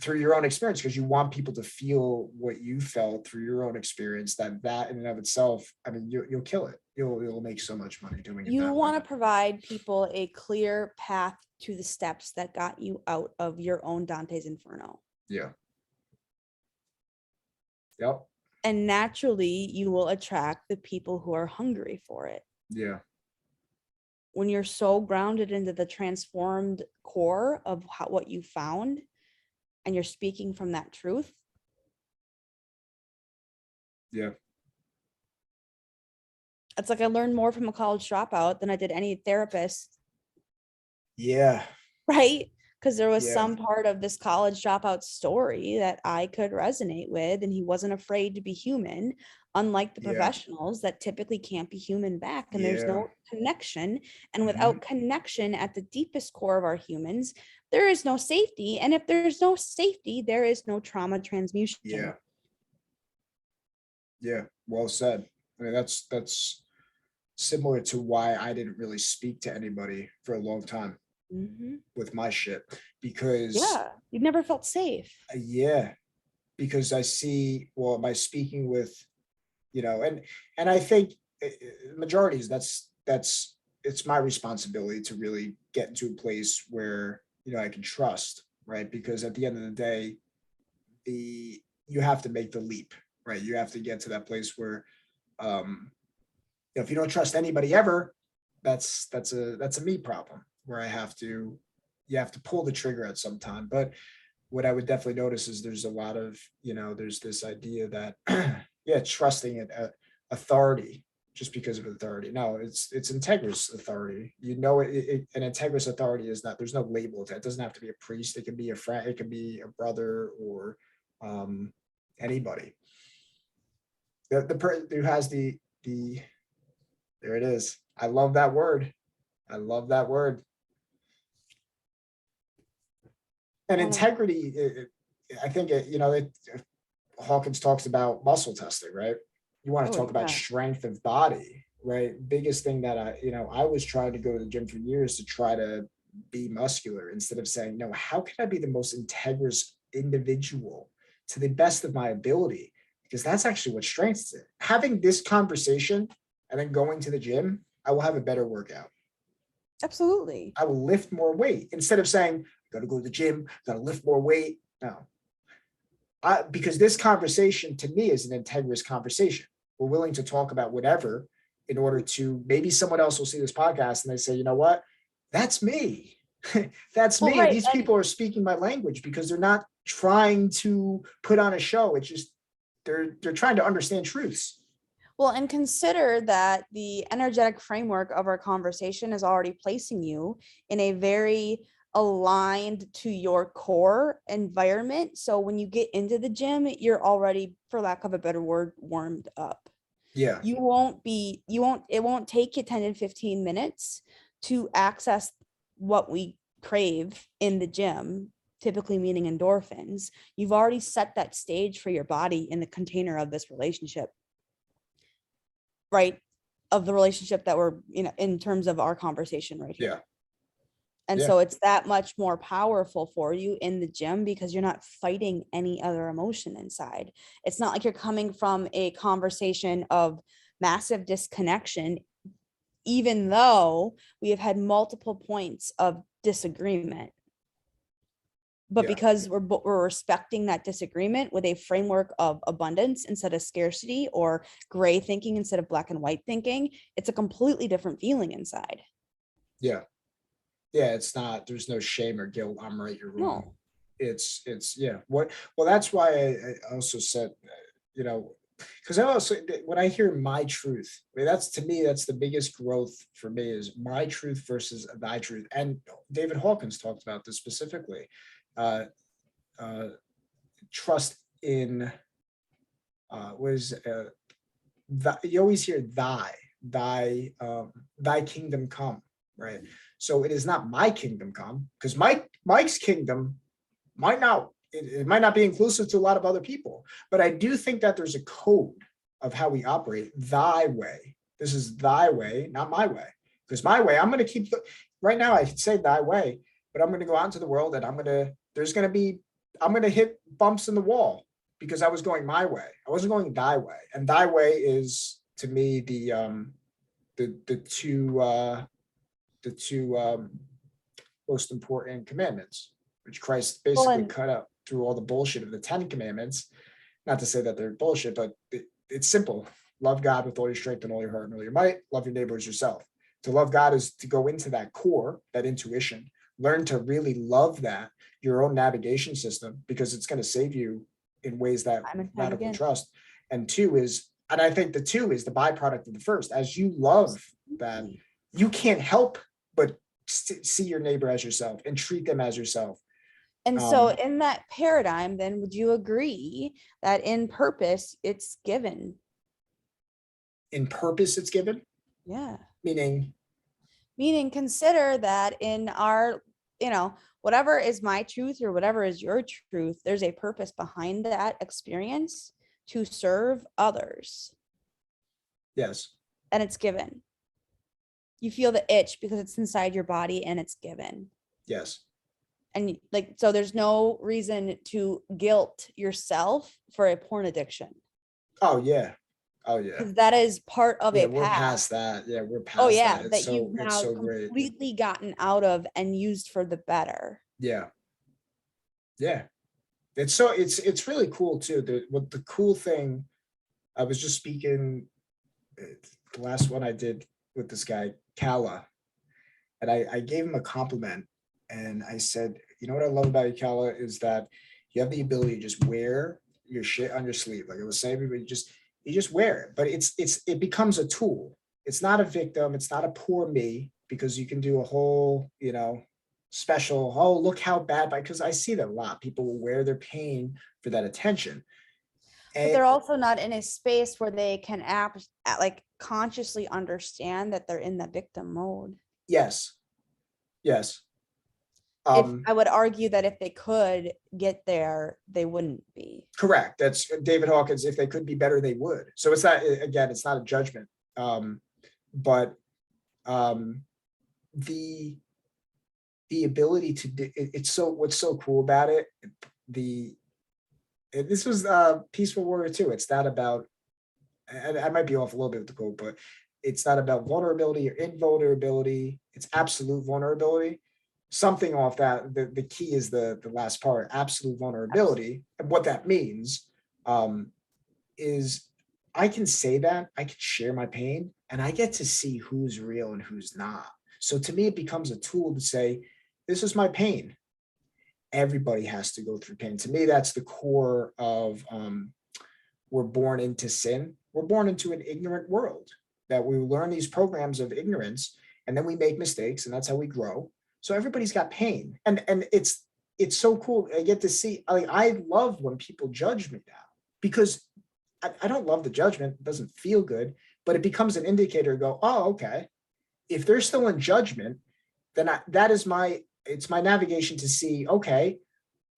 through your own experience, because you want people to feel what you felt through your own experience, that in and of itself, I mean, you'll kill it. You'll make so much money doing it. You want to provide people a clear path to the steps that got you out of your own Dante's Inferno. Yeah. Yep. And naturally, you will attract the people who are hungry for it. Yeah. When you're so grounded into the transformed core of what you found, and you're speaking from that truth. Yeah. It's like I learned more from a college dropout than I did any therapist. Yeah. Right? Because there was some part of this college dropout story that I could resonate with, and he wasn't afraid to be human, unlike the professionals that typically can't be human back. And there's no connection. And without connection at the deepest core of our humans, there is no safety. And if there's no safety, there is no trauma transmutation. Yeah. Yeah. Well said. I mean, that's similar to why I didn't really speak to anybody for a long time with my shit, because you never felt safe. Because I see, well, by speaking with, and I think majorities, that's it's my responsibility to really get into a place where, I can trust, right? Because at the end of the day, you have to make the leap, right? You have to get to that place where, if you don't trust anybody ever, that's a me problem, where you have to pull the trigger at some time. But what I would definitely notice is there's a lot of, there's this idea that, trusting authority just because of authority. No, it's integrous authority. An integrous authority is not, there's no label to it. It doesn't have to be a priest. It can be a friend. It can be a brother, or anybody. The person who has the there it is. I love that word. And integrity, I think, Hawkins talks about muscle testing, right? You want to talk about strength of body, right? Biggest thing that I was trying to go to the gym for years to try to be muscular, instead of saying, no, how can I be the most integrous individual to the best of my ability? Because that's actually what strengthens it. Having this conversation and then going to the gym, I will have a better workout. Absolutely. I will lift more weight instead of saying, gotta go to the gym, gotta lift more weight. No. Because this conversation to me is an integrous conversation. We're willing to talk about whatever in order to, maybe someone else will see this podcast and they say, you know what? That's me. That's Well, me. And right. these people are speaking my language because they're not trying to put on a show. It's just they're trying to understand truths. Well, and consider that the energetic framework of our conversation is already placing you in a very aligned to your core environment. So when you get into the gym, you're already, for lack of a better word, warmed up. Yeah. It won't take you 10 and 15 minutes to access what we crave in the gym, typically meaning endorphins. You've already set that stage for your body in the container of this relationship, right? Of the relationship that we're, in terms of our conversation right here. Yeah. And Yeah. so it's that much more powerful for you in the gym because you're not fighting any other emotion inside. It's not like you're coming from a conversation of massive disconnection, even though we have had multiple points of disagreement. But Yeah. because we're respecting that disagreement with a framework of abundance instead of scarcity, or gray thinking instead of black and white thinking, it's a completely different feeling inside. Yeah. Yeah. It's not, there's no shame or guilt. I'm right, you're wrong. No. It's yeah. Well, that's why I also said, because I also, when I hear my truth, I mean, that's, to me, that's the biggest growth for me, is my truth versus thy truth. And David Hawkins talked about this specifically. Trust in, you always hear thy kingdom come, right? So it is not my kingdom come, because Mike's kingdom might not, it might not be inclusive to a lot of other people, but I do think that there's a code of how we operate. Thy way. This is thy way, not my way. Because my way, I'm going to keep, right now I say thy way, but I'm going to go out into the world and I'm going to hit bumps in the wall because I was going my way. I wasn't going thy way. And thy way is, to me, the two most important commandments, which Christ basically cut out through all the bullshit of the 10 commandments. Not to say that they're bullshit, but it's simple. Love God with all your strength and all your heart and all your might. Love your neighbor as yourself. To love God is to go into that core, that intuition, learn to really love that, your own navigation system, because it's going to save you in ways that radical trust. And I think the two is the byproduct of the first. As you love that, you can't help but see your neighbor as yourself and treat them as yourself. And so in that paradigm, then would you agree that in purpose it's given? In purpose it's given? Yeah. Meaning consider that in our, whatever is my truth or whatever is your truth, there's a purpose behind that experience to serve others. Yes. And it's given. You feel the itch because it's inside your body and it's given. Yes. And so there's no reason to guilt yourself for a porn addiction. Oh yeah. Because that is part of a path. We're past that. Yeah, we're past that. That you've now completely gotten out of and used for the better. Yeah. Yeah. It's really cool too. The cool thing, I was just speaking, the last one I did with this guy, Kala, and I gave him a compliment. And I said, you know what I love about you, Kala, is that you have the ability to just wear your shit on your sleeve. Like I was saying, everybody you just wear it, but it becomes a tool. It's not a victim. It's not a poor me, because you can do a whole, special, oh, look how bad, because I see that a lot. People will wear their pain for that attention. But they're also not in a space where they can consciously understand that they're in the victim mode. Yes. I would argue that if they could get there, they wouldn't be. Correct. That's David Hawkins. If they could be better, they would. So it's not, again, it's not a judgment. But the ability to do it's so, what's so cool about it, this was Peaceful Warrior too. It's not about, I might be off a little bit with the quote, but it's not about vulnerability or invulnerability. It's absolute vulnerability. Something off that. The key is the last part, absolute vulnerability. And what that means is I can say that, I can share my pain, and I get to see who's real and who's not. So to me, it becomes a tool to say, this is my pain. Everybody has to go through pain. To me, that's the core of we're born into sin. We're born into an ignorant world, that we learn these programs of ignorance, and then we make mistakes, and that's how we grow. So everybody's got pain, and it's so cool. I get to see. I love when people judge me now, because I don't love the judgment. It doesn't feel good, but it becomes an indicator to go, oh, okay. If they're still in judgment, then it's my navigation to see, okay.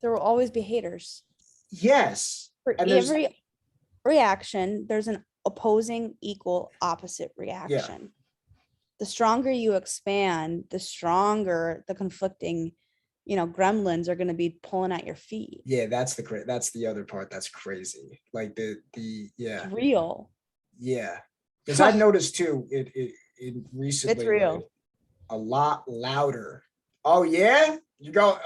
There will always be haters. Yes. For every reaction, there's an opposing, equal, opposite reaction. The stronger you expand, the stronger the conflicting, gremlins are going to be pulling at your feet. Yeah, that's the other part that's crazy. Like It's real. Yeah, because I've noticed too, it recently, it's real. like, a lot louder. Oh yeah,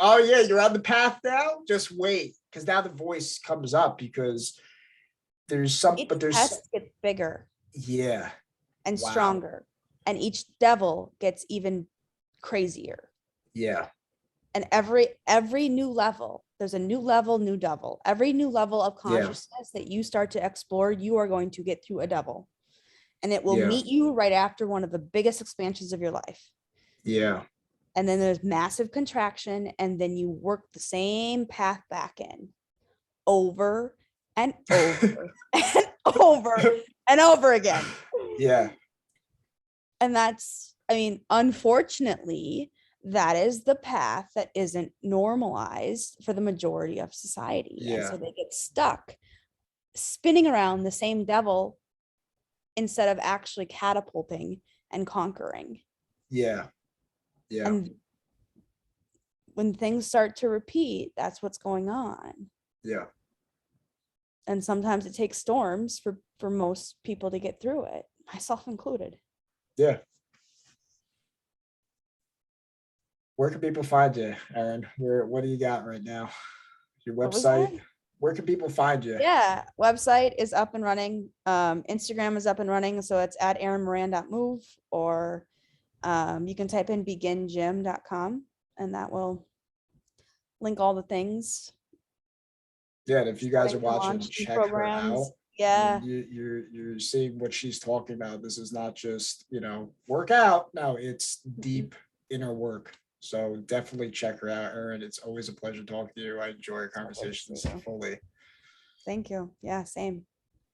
oh yeah, you're on the path now. Just wait, because now the voice comes up, because there's test gets bigger. Yeah. And stronger, and each devil gets even crazier. Yeah. And every new level, there's a new level, new devil. Every new level of consciousness that you start to explore, you are going to get through a devil. And it will meet you right after one of the biggest expansions of your life. Yeah. And then there's massive contraction, and then you work the same path back in over and over and over and over again. Yeah. And that's, unfortunately, that is the path that isn't normalized for the majority of society. Yeah. And so they get stuck spinning around the same devil instead of actually catapulting and conquering. Yeah. Yeah. And when things start to repeat, that's what's going on. Yeah. And sometimes it takes storms for most people to get through it, myself included. Yeah. Where can people find you, Erin? What do you got right now? Your website? Where can people find you? Yeah, website is up and running. Instagram is up and running. So it's at erinmoran.move, or you can type in begingym.com, and that will link all the things. Yeah, and if you guys are watching, check her out. Yeah. You're seeing what she's talking about. This is not just, work out. No, it's deep inner work. So definitely check her out, Erin. It's always a pleasure talking to you. I enjoy our conversations fully. Thank you. Yeah, same.